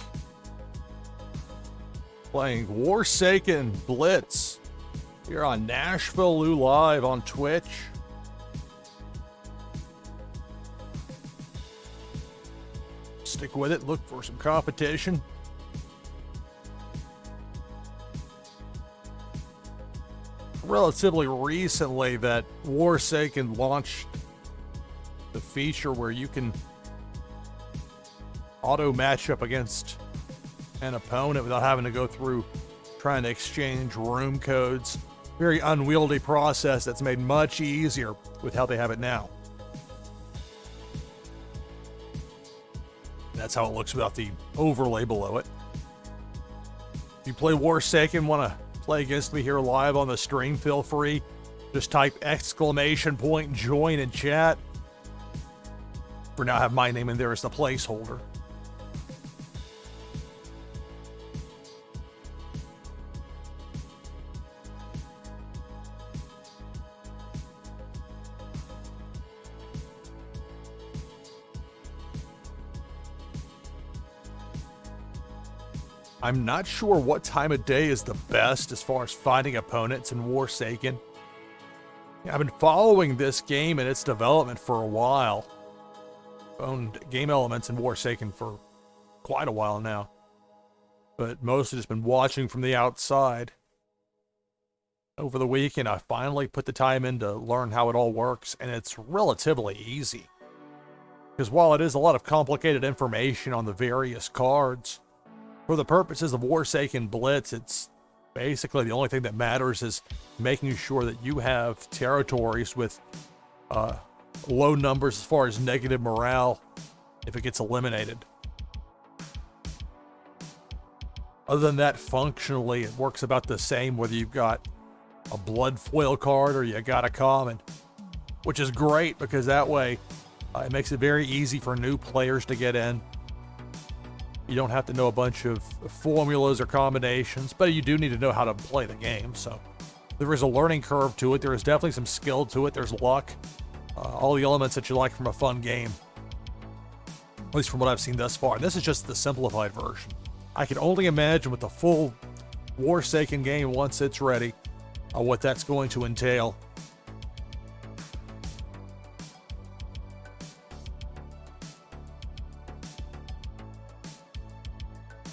Playing Warsaken Blitz here on NashvilleLou Live on Twitch. Stick with it, look for some competition. Relatively recently that Warsaken launched the feature where you can auto match up against an opponent without having to go through trying to exchange room codes. Very unwieldy process that's made much easier with how they have it now. That's how it looks without the overlay below it. If you play Warsaken, want to play against me here live on the stream, feel free. Just type !join in chat. For now, I have my name in there as the placeholder. I'm not sure what time of day is the best as far as finding opponents in Warsaken. I've been following this game and its development for a while. Owned game elements in Warsaken for quite a while now. But mostly just been watching from the outside. Over the weekend, I finally put the time in to learn how it all works, and it's relatively easy. Because while it is a lot of complicated information on the various cards, for the purposes of Warsaken Blitz, it's basically the only thing that matters is making sure that you have territories with low numbers as far as negative morale if it gets eliminated. Other than that, functionally, it works about the same whether you've got a blood foil card or you got a common, which is great because that way it makes it very easy for new players to get in. You don't have to know a bunch of formulas or combinations, but you do need to know how to play the game. So there is a learning curve to it. There is definitely some skill to it. There's luck. All the elements that you like from a fun game. At least from what I've seen thus far. And this is just the simplified version. I can only imagine with the full Warsaken game once it's ready, what that's going to entail.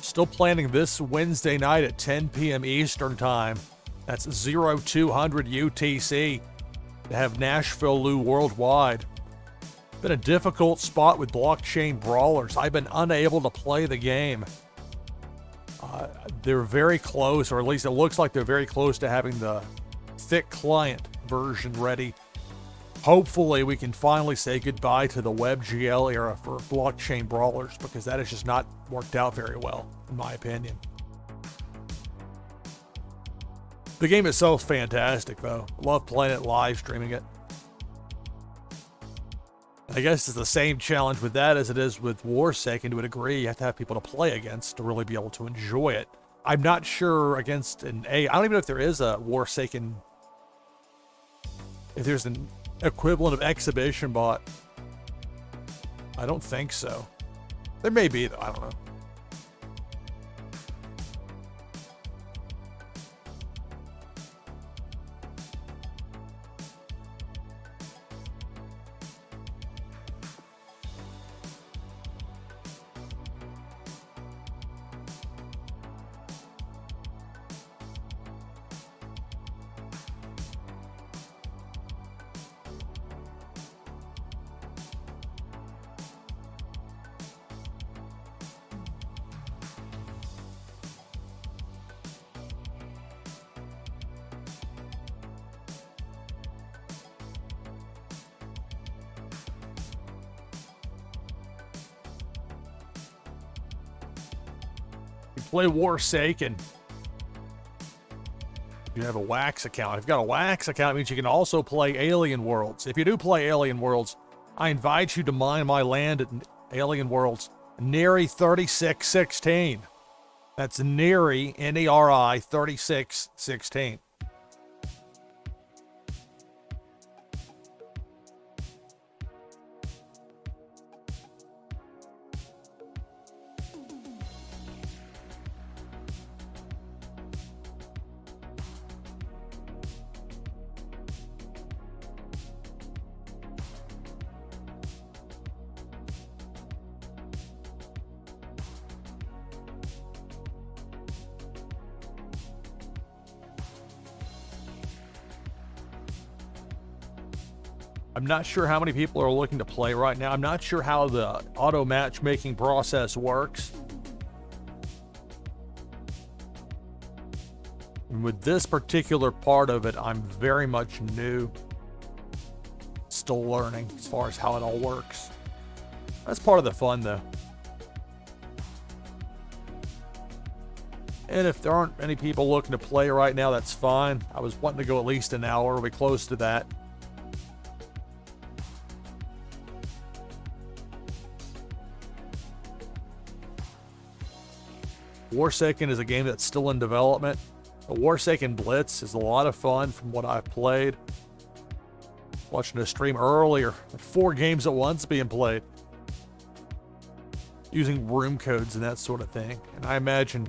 Still planning this Wednesday night at 10 p.m. Eastern Time. That's 0200 UTC to have NashvilleLou worldwide. Been a difficult spot with blockchain brawlers. I've been unable to play the game. They're very close, or at least it looks like they're very close to having the thick client version ready. Hopefully we can finally say goodbye to the WebGL era for blockchain brawlers, because that has just not worked out very well, in my opinion. The game itself is fantastic, though. Love playing it, live streaming it. I guess it's the same challenge with that as it is with Warsaken to a degree. You have to have people to play against to really be able to enjoy it. I'm not sure against an I don't even know if there is a Warsaken, if there's an equivalent of exhibition bot. I don't think so. There may be, though. I don't know. Play Warsaken. You have a Wax account. If you've got a Wax account, it means you can also play Alien Worlds. If you do play Alien Worlds, I invite you to mine my land at Alien Worlds, Neri 3616. That's Neri, Neri 3616. I'm not sure how many people are looking to play right now. I'm not sure how the auto matchmaking process works. And with this particular part of it, I'm very much new. Still learning as far as how it all works. That's part of the fun, though. And if there aren't any people looking to play right now, that's fine. I was wanting to go at least an hour. We'll be close to that. Warsaken is a game that's still in development. The Warsaken Blitz is a lot of fun from what I've played. Watching a stream earlier, 4 games at once being played. Using room codes and that sort of thing. And I imagine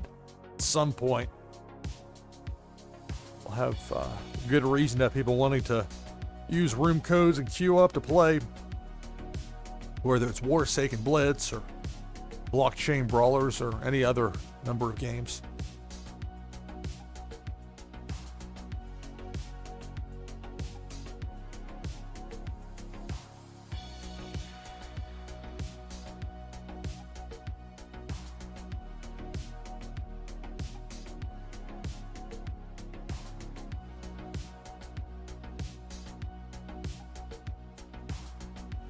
at some point we'll have good reason to have people wanting to use room codes and queue up to play. Whether it's Warsaken Blitz or blockchain brawlers or any other number of games.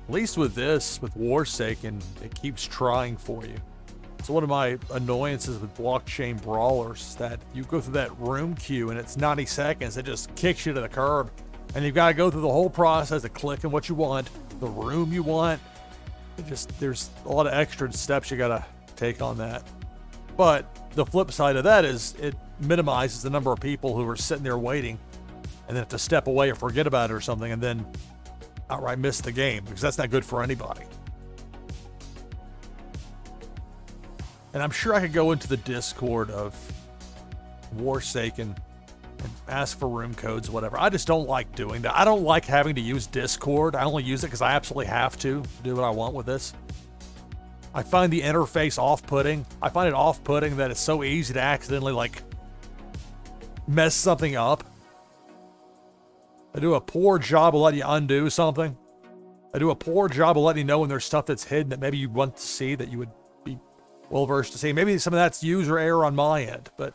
At least with this, with Warsaken, it keeps trying for you. So one of my annoyances with blockchain brawlers that you go through that room queue and it's 90 seconds, it just kicks you to the curb. And you've got to go through the whole process of clicking what you want, the room you want. There's a lot of extra steps you got to take on that. But the flip side of that is it minimizes the number of people who are sitting there waiting and then have to step away or forget about it or something and then outright miss the game, because that's not good for anybody. And I'm sure I could go into the Discord of Warsaken and ask for room codes, whatever. I just don't like doing that. I don't like having to use Discord. I only use it because I absolutely have to do what I want with this. I find the interface off-putting. I find it off-putting that it's so easy to accidentally, mess something up. I do a poor job of letting you undo something. I do a poor job of letting you know when there's stuff that's hidden that maybe you want to see that you would be well-versed to see. Maybe some of that's user error on my end, but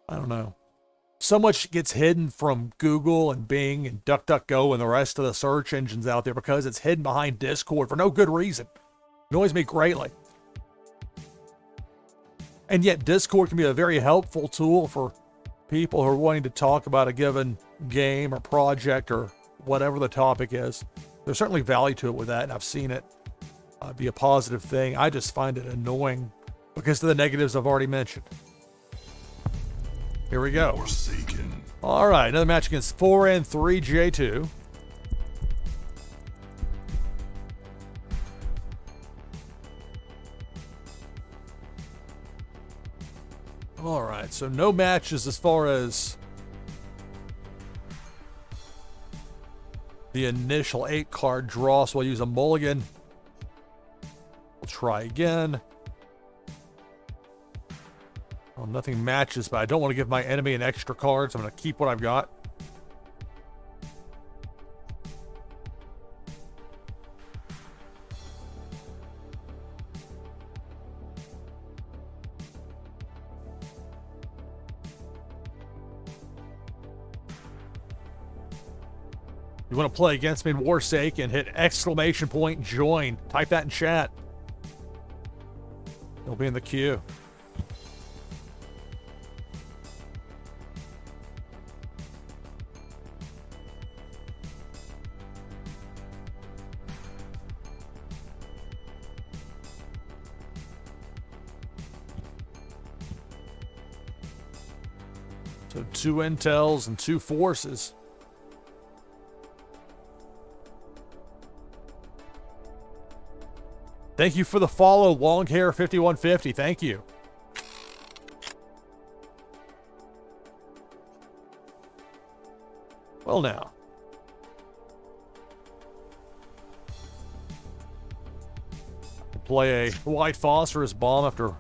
I don't know. So much gets hidden from Google and Bing and DuckDuckGo and the rest of the search engines out there because it's hidden behind Discord for no good reason. It annoys me greatly. And yet Discord can be a very helpful tool for people who are wanting to talk about a given game or project or whatever the topic is. There's certainly value to it with that, and I've seen it be a positive thing. I just find it annoying because of the negatives I've already mentioned. Here we go. Warsaken. All right, another match against 4 and 3 J2. All right, so no matches as far as the initial 8-card draw, so we'll use a mulligan. We'll try again. Well, nothing matches, but I don't want to give my enemy an extra card, so I'm going to keep what I've got. You want to play against me in Warsaken, hit exclamation point join. Type that in chat. You'll be in the queue. So 2 intels and 2 forces. Thank you for the follow, Longhair5150. Thank you. Well, now. Play a white phosphorus bomb after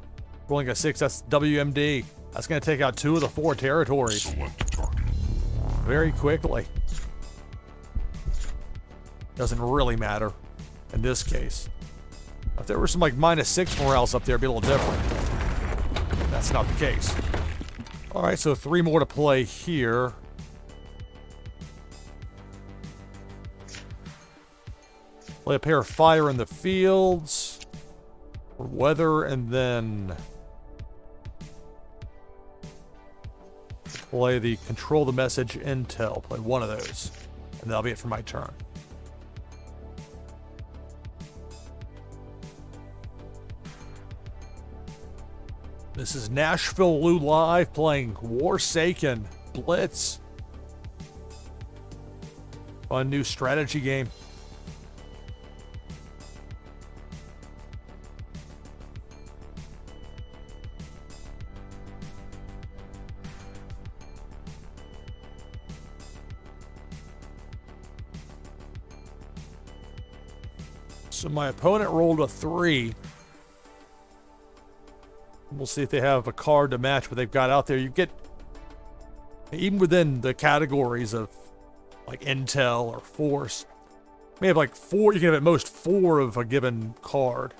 rolling a 6. That's WMD. That's going to take out 2 of the 4 territories Select target. very quickly. Doesn't really matter in this case. If there were some like -6 morales up there, it'd be a little different. That's not the case. All right, so 3 more to play here. Play a pair of fire in the fields, or weather, and then play the control the message intel. Play one of those, and that'll be it for my turn. This is NashvilleLou live playing Warsaken Blitz. Fun new strategy game. So my opponent rolled a 3. We'll see if they have a card to match what they've got out there. You get, even within the categories of like intel or force, you may have like 4, you can have at most 4 of a given card.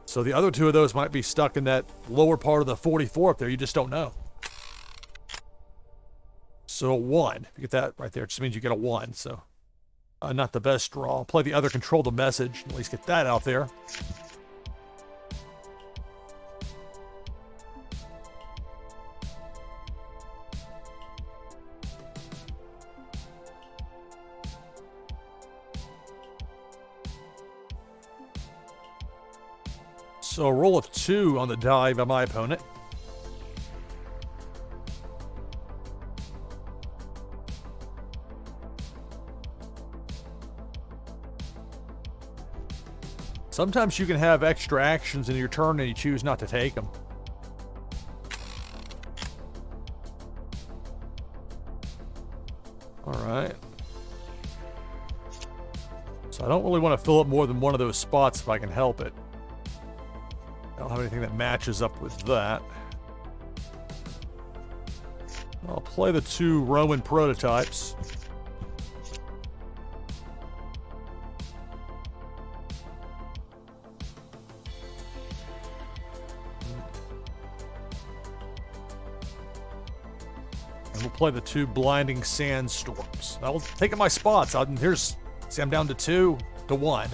So the other 2 of those might be stuck in that lower part of the 44 up there. You just don't know. So 1, if you get that right there, it just means you get a 1. So not the best draw. I'll play the other control the message, at least get that out there. So a roll of 2 on the die by my opponent. Sometimes you can have extra actions in your turn and you choose not to take them. All right. So I don't really want to fill up more than one of those spots if I can help it. I don't have anything that matches up with that. I'll play the 2 Roman prototypes. And we'll play the 2 blinding sandstorms. I'll take my spots. See, I'm down to 2 to 1.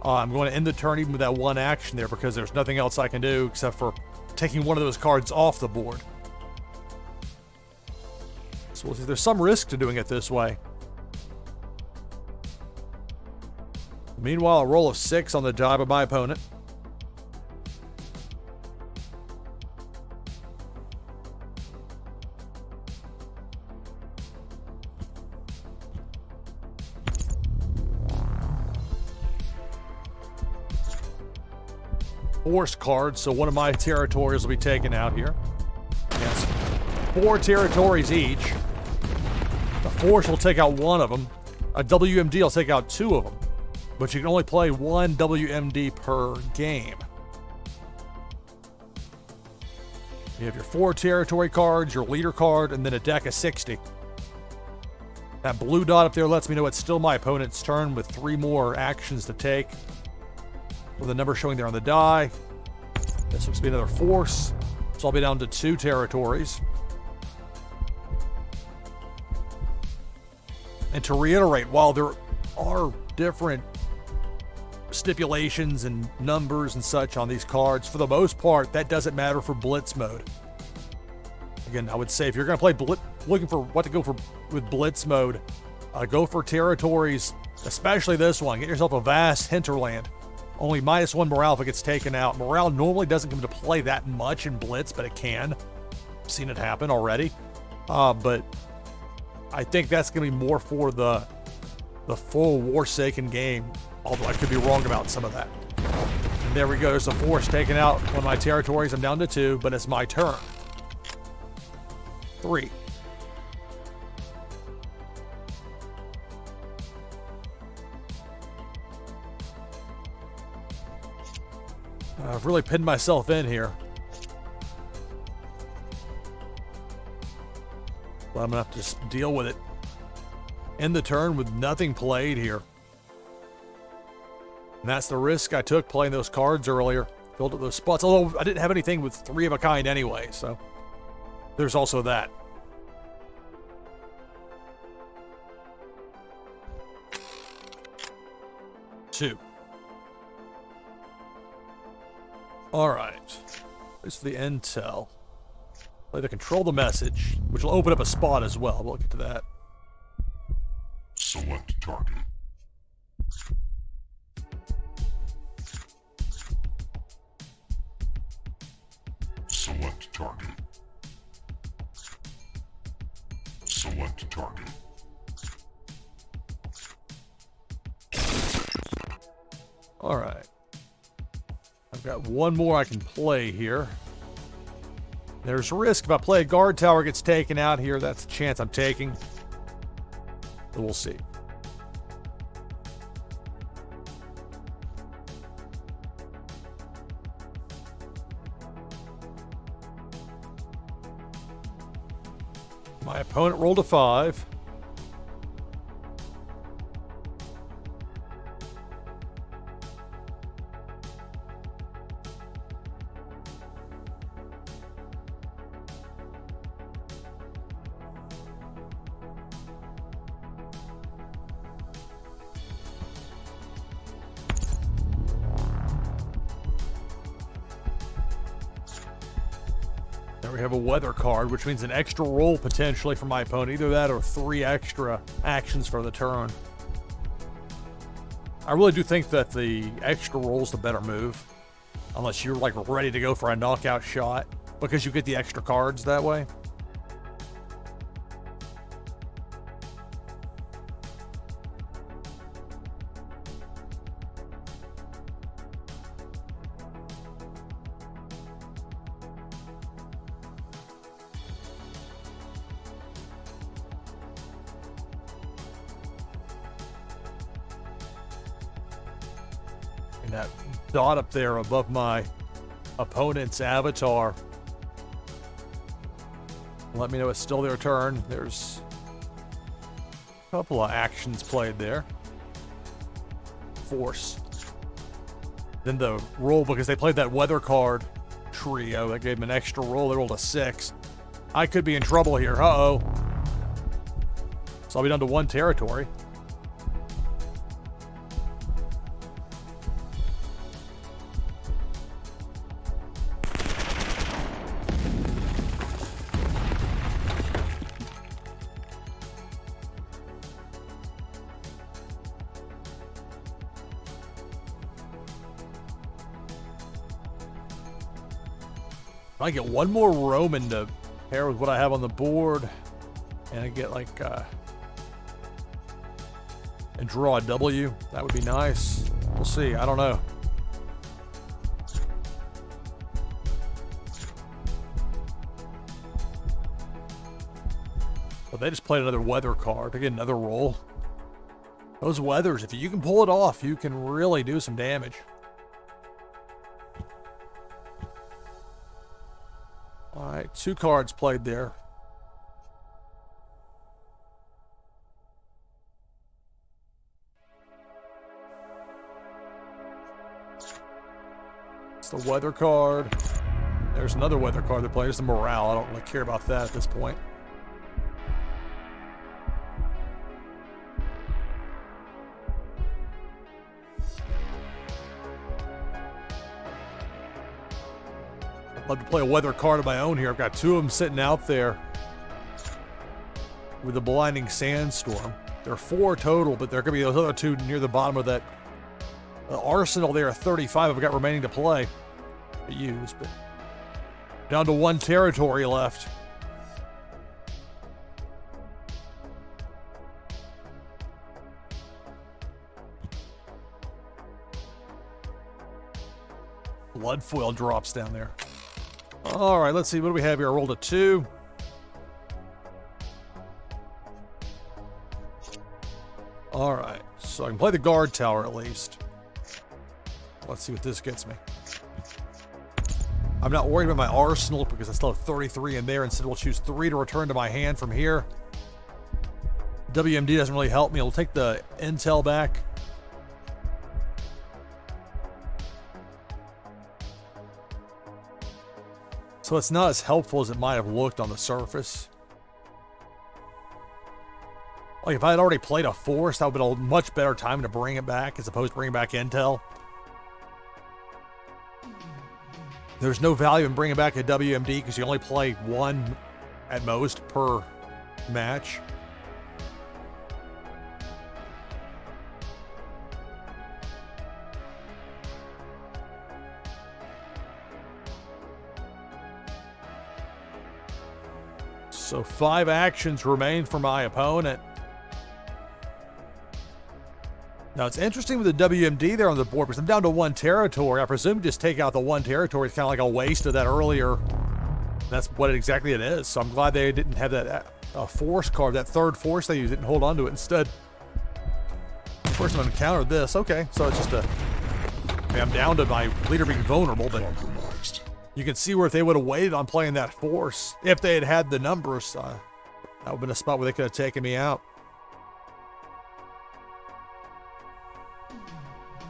I'm going to end the turn even with that 1 action there because there's nothing else I can do except for taking one of those cards off the board. So we'll see. There's some risk to doing it this way. Meanwhile, a roll of 6 on the die by my opponent. Force card, so one of my territories will be taken out here. Yes, 4 territories each. The force will take out 1 of them. A WMD will take out 2 of them. But you can only play 1 WMD per game. You have your 4 territory cards, your leader card, and then a deck of 60. That blue dot up there lets me know it's still my opponent's turn with 3 more actions to take. With the number showing there on the die. This looks to be another force. So I'll be down to 2 territories. And to reiterate, while there are different stipulations and numbers and such on these cards, for the most part, that doesn't matter for Blitz mode. Again, I would say if you're going to play looking for what to go for with Blitz mode, go for territories, especially this one. Get yourself a vast hinterland. Only -1 morale if it gets taken out. Morale normally doesn't come into play that much in Blitz, but it can. I've seen it happen already. But I think that's going to be more for the full Warsaken game, although I could be wrong about some of that. And there we go. There's a force taking out one of my territories. I'm down to 2, but it's my turn. 3. I've really pinned myself in here. But I'm going to have to just deal with it. End the turn with nothing played here. And that's the risk I took playing those cards earlier. Filled up those spots. Although I didn't have anything with 3 of a kind anyway, so there's also that. Two. Alright. This is the intel. Play the control the message, which will open up a spot as well. We'll get to that. Select target. Select target. Select target. All right. I've got one more I can play here. There's risk if I play a guard tower gets taken out here. That's a chance I'm taking. But we'll see. My opponent rolled a 5. We have a weather card, which means an extra roll potentially for my opponent. Either that or 3 extra actions for the turn. I really do think that the extra roll's the better move. Unless you're like ready to go for a knockout shot. Because you get the extra cards that way. That dot up there above my opponent's avatar. Let me know it's still their turn. There's a couple of actions played there. Force. Then the roll, because they played that weather card trio that gave them an extra roll. They rolled a 6. I could be in trouble here. Uh-oh. So I'll be down to 1 territory. I get one more Roman to pair with what I have on the board, and I get like and draw a W. That would be nice. We'll see. I don't know. But they just played another weather card to get another roll. Those weathers, if you can pull it off, you can really do some damage. All right, 2 cards played there. It's the weather card. There's another weather card that plays the morale. I don't really care about that at this point. I'd love to play a weather card of my own here. I've got 2 of them sitting out there with a blinding sandstorm. There are 4 total, but there could be those other 2 near the bottom of that arsenal there. 35 I've got remaining to play, to use, but down to 1 territory left. Blood foil drops down there. All right, let's see. What do we have here? I rolled a 2. All right, so I can play the guard tower at least. Let's see what this gets me. I'm not worried about my arsenal because I still have 33 in there. Instead, we'll choose 3 to return to my hand from here. WMD doesn't really help me. I'll take the intel back. So it's not as helpful as it might have looked on the surface. Like if I had already played a force, that would have been a much better time to bring it back as opposed to bringing back intel. There's no value in bringing back a WMD because you only play one at most per match. So 5 actions remain for my opponent. Now it's interesting with the WMD there on the board because I'm down to 1 territory. I presume just take out the 1 territory. It's kind of like a waste of that earlier. That's what exactly it is. So I'm glad they didn't have that force card, that 3rd force they used, didn't hold on to it. Instead, first I'm going to counter this. Okay, so it's just a... I mean, I'm down to my leader being vulnerable, but you can see where if they would have waited on playing that force, if they had had the numbers, that would have been a spot where they could have taken me out.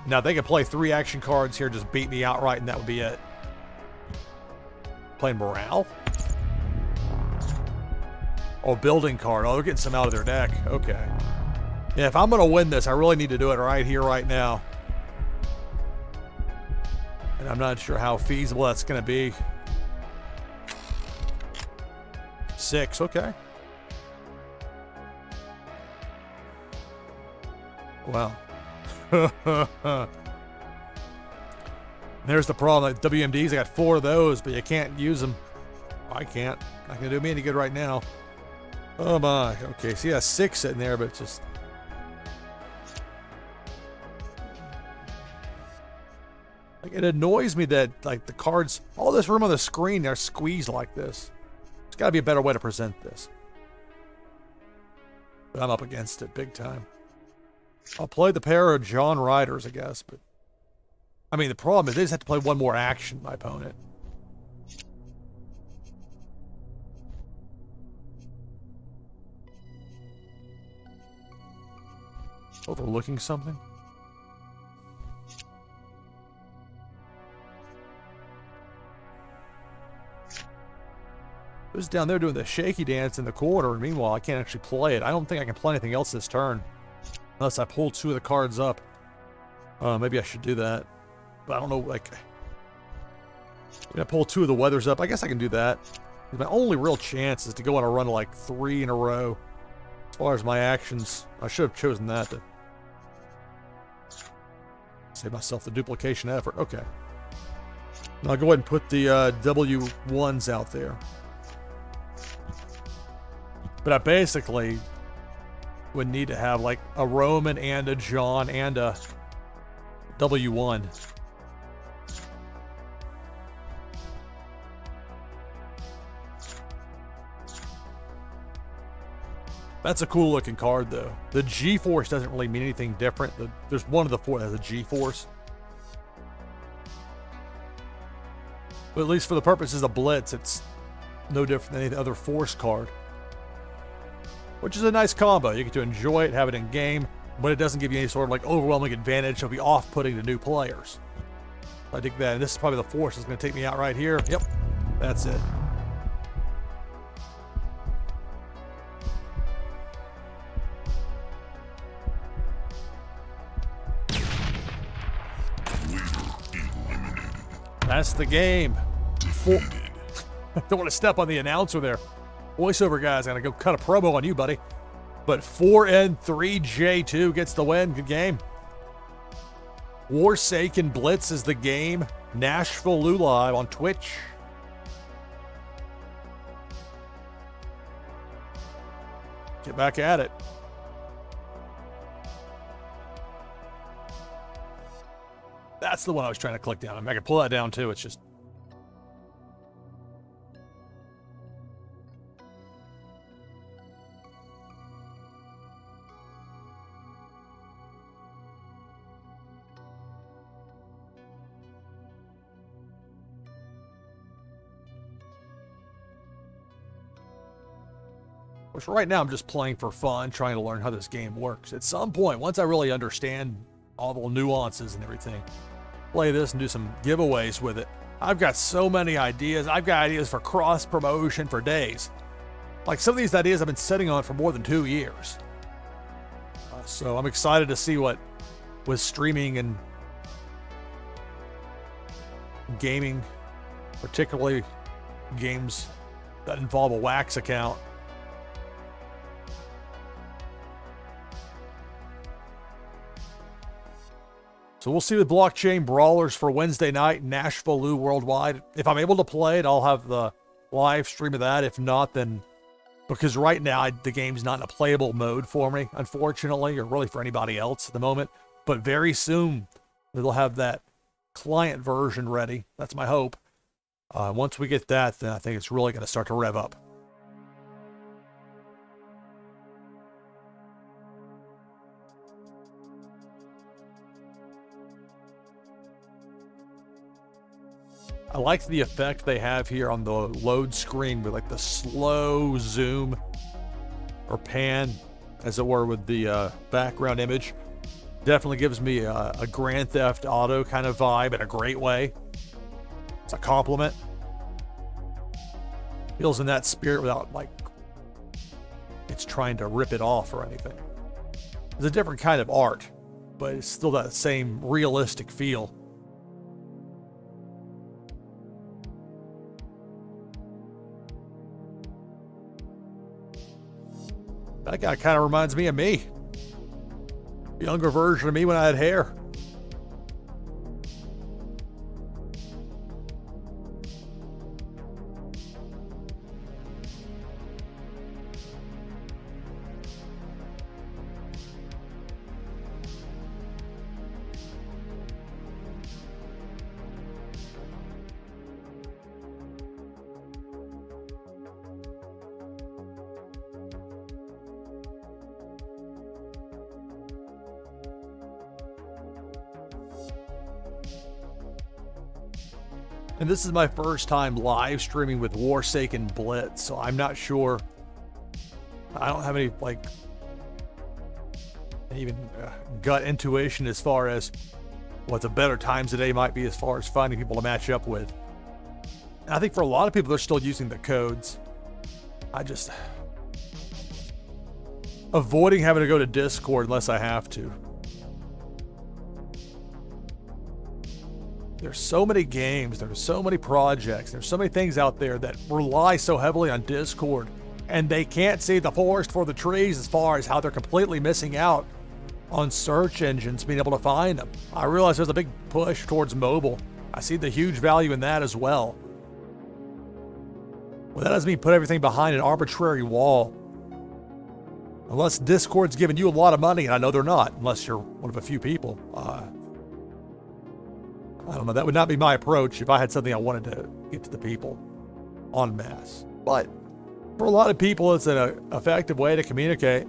Now, they could play 3 action cards here, just beat me outright, and that would be it. Playing morale? Oh, building card. Oh, they're getting some out of their deck. Okay. Yeah, if I'm going to win this, I really need to do it right here, right now. And I'm not sure how feasible that's going to be. 6, okay. Wow. There's the problem. Like WMDs, I got 4 of those, but you can't use them. I can't. Not gonna do me any good right now. Oh my. Okay, see that 6 sitting there, but it's just. Like, it annoys me that like the cards, all this room on the screen, they're squeezed like this. There's got to be a better way to present this. But I'm up against it big time. I'll play the pair of John Riders, I guess, but I mean the problem is they just have to play 1 more action, my opponent. Overlooking something? Who's down there doing the shaky dance in the corner, and meanwhile I can't actually play it. I don't think I can play anything else this turn. Unless I pull 2 of the cards up. Maybe I should do that. But I don't know, like... I pull 2 of the weathers up. I guess I can do that. My only real chance is to go on a run of like 3 in a row. As far as my actions, I should have chosen that to save myself the duplication effort. Okay. Now I'll go ahead and put the W1s out there. But I basically would need to have like a Roman and a John and a W1. That's a cool looking card though. The G-Force doesn't really mean anything different. There's one of the 4 that has a G-Force. But at least for the purposes of Blitz, it's no different than any other Force card. Which is a nice combo. You get to enjoy it, have it in game, but it doesn't give you any sort of like overwhelming advantage. It'll be off-putting to new players. I dig that. And this is probably the Force that's going to take me out right here. Yep, that's it. That's the game. Don't want to step on the announcer there. Voiceover guy's gonna go cut a promo on you, buddy. But 4N3J2 gets the win. Good game. Warsaken Blitz is the game. NashvilleLou live on Twitch. Get back at it. That's the one I was trying to click down. I mean, I can pull that down too. It's just. Which right now I'm just playing for fun, trying to learn how this game works. At some point, once I really understand all the nuances and everything, play this and do some giveaways with it. I've got so many ideas. I've got ideas for cross promotion for days. Like some of these ideas I've been sitting on for more than 2 years. So I'm excited to see what with streaming and gaming, particularly games that involve a wax account. So we'll see the blockchain brawlers for Wednesday night, NashvilleLou worldwide. If I'm able to play it, I'll have the live stream of that. If not, then because right now the game's not in a playable mode for me, unfortunately, or really for anybody else at the moment. But very soon, they'll have that client version ready. That's my hope. Once we get that, then I think it's really going to start to rev up. I like the effect they have here on the load screen with like the slow zoom or pan, as it were, with the background image. Definitely gives me a Grand Theft Auto kind of vibe in a great way. It's a compliment. Feels in that spirit without like it's trying to rip it off or anything. It's a different kind of art, but it's still that same realistic feel. That guy kind of reminds me of me. Younger version of me when I had hair. And this is my first time live streaming with Warsaken Blitz, so I'm not sure. I don't have any like even gut intuition as far as what the better times today might be as far as finding people to match up with. And I think for a lot of people, they're still using the codes. I just avoiding having to go to Discord unless I have to. There's so many games, there's so many projects, there's so many things out there that rely so heavily on Discord, and they can't see the forest for the trees as far as how they're completely missing out on search engines being able to find them. I realize there's a big push towards mobile. I see the huge value in that as well. Well, that doesn't mean put everything behind an arbitrary wall. Unless Discord's giving you a lot of money, and I know they're not, unless you're one of a few people. I don't know, that would not be my approach if I had something I wanted to get to the people en masse. But for a lot of people, it's an effective way to communicate.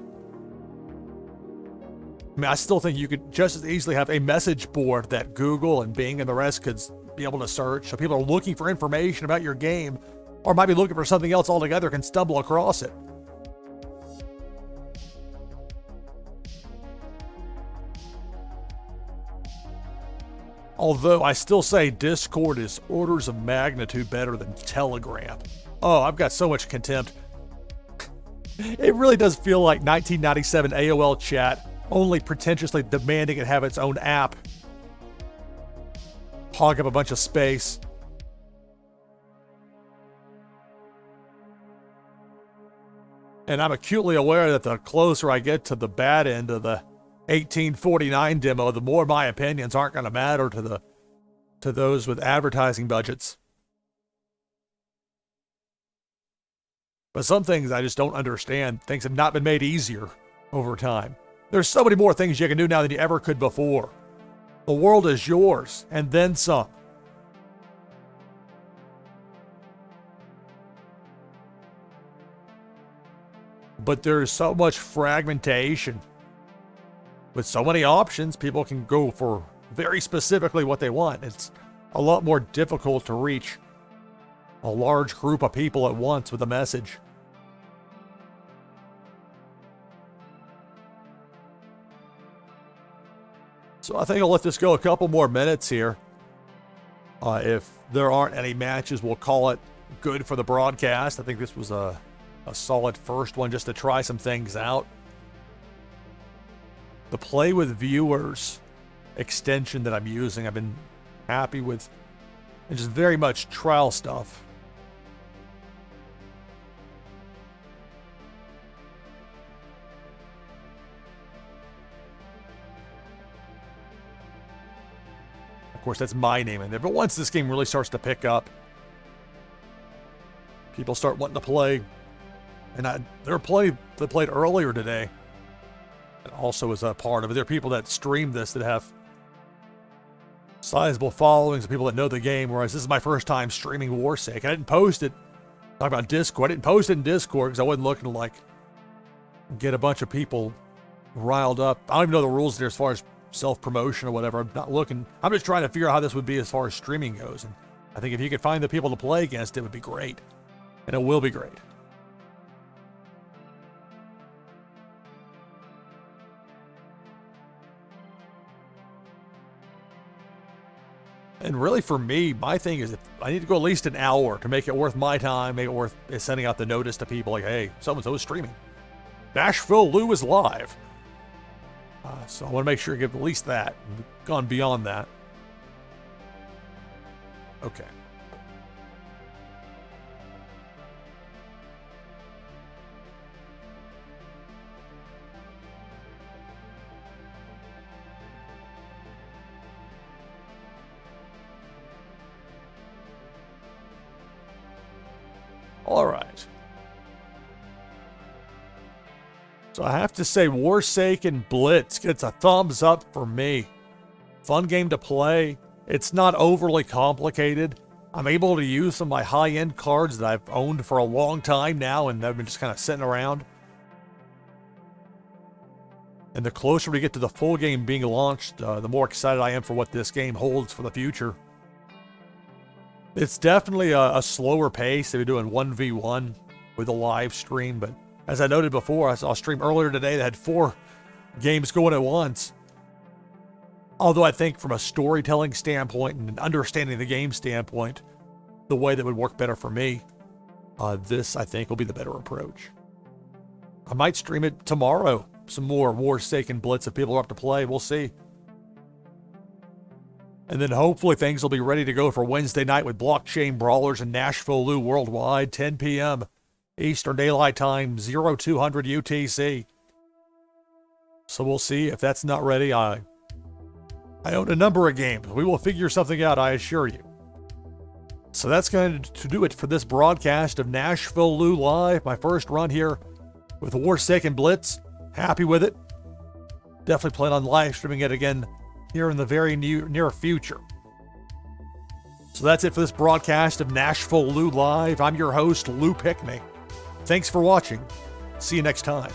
I mean, I still think you could just as easily have a message board that Google and Bing and the rest could be able to search. So people are looking for information about your game, or might be looking for something else altogether, can stumble across it. Although I still say Discord is orders of magnitude better than Telegram. Oh, I've got so much contempt. It really does feel like 1997 AOL chat, only pretentiously demanding it have its own app. Hog up a bunch of space. And I'm acutely aware that the closer I get to the bad end of the 1849 demo, the more my opinions aren't going to matter to those with advertising budgets. But some things I just don't understand. Things have not been made easier over time. There's so many more things you can do now than you ever could before. The world is yours, and then some. But there's so much fragmentation. With so many options, people can go for very specifically what they want. It's a lot more difficult to reach a large group of people at once with a message. So I think I'll let this go a couple more minutes here. If there aren't any matches, we'll call it good for the broadcast. I think this was a solid first one just to try some things out. The Play with Viewers extension that I'm using, I've been happy with. And just very much trial stuff. Of course, that's my name in there. But once this game really starts to pick up, people start wanting to play. And they played earlier today. And also as a part of it. There are people that stream this that have sizable followings of people that know the game, whereas this is my first time streaming Warsaken. I didn't post it. Talk about Discord. I didn't post it in Discord because I wasn't looking to like get a bunch of people riled up. I don't even know the rules there as far as self-promotion or whatever. I'm not looking. I'm just trying to figure out how this would be as far as streaming goes. And I think if you could find the people to play against, it would be great. And it will be great. And really for me, my thing is if I need to go at least an hour to make it worth my time, make it worth sending out the notice to people like, hey, so-and-so is streaming. NashvilleLou is live. So I want to make sure I give at least that. We've gone beyond that. Okay. All right. So I have to say Warsaken Blitz gets a thumbs up for me. Fun game to play. It's not overly complicated. I'm able to use some of my high-end cards that I've owned for a long time now and they've been just kind of sitting around. And the closer we get to the full game being launched, the more excited I am for what this game holds for the future. It's definitely a slower pace. They're doing 1v1 with a live stream, but as I noted before, I saw a stream earlier today that had 4 games going at once. Although I think from a storytelling standpoint and understanding the game standpoint, the way that would work better for me, this I think will be the better approach. I might stream it tomorrow. Some more Warsaken Blitz if people are up to play. We'll see. And then hopefully things will be ready to go for Wednesday night with Blockchain Brawlers and NashvilleLou worldwide, 10 p.m. Eastern Daylight Time, 0200 UTC. So we'll see if that's not ready. I own a number of games. We will figure something out, I assure you. So that's going to do it for this broadcast of NashvilleLou Live. My first run here with Warsaken Blitz. Happy with it. Definitely plan on live streaming it again here in the very near future. So that's it for this broadcast of NashvilleLou Live. I'm your host, Lou Pickney. Thanks for watching. See you next time.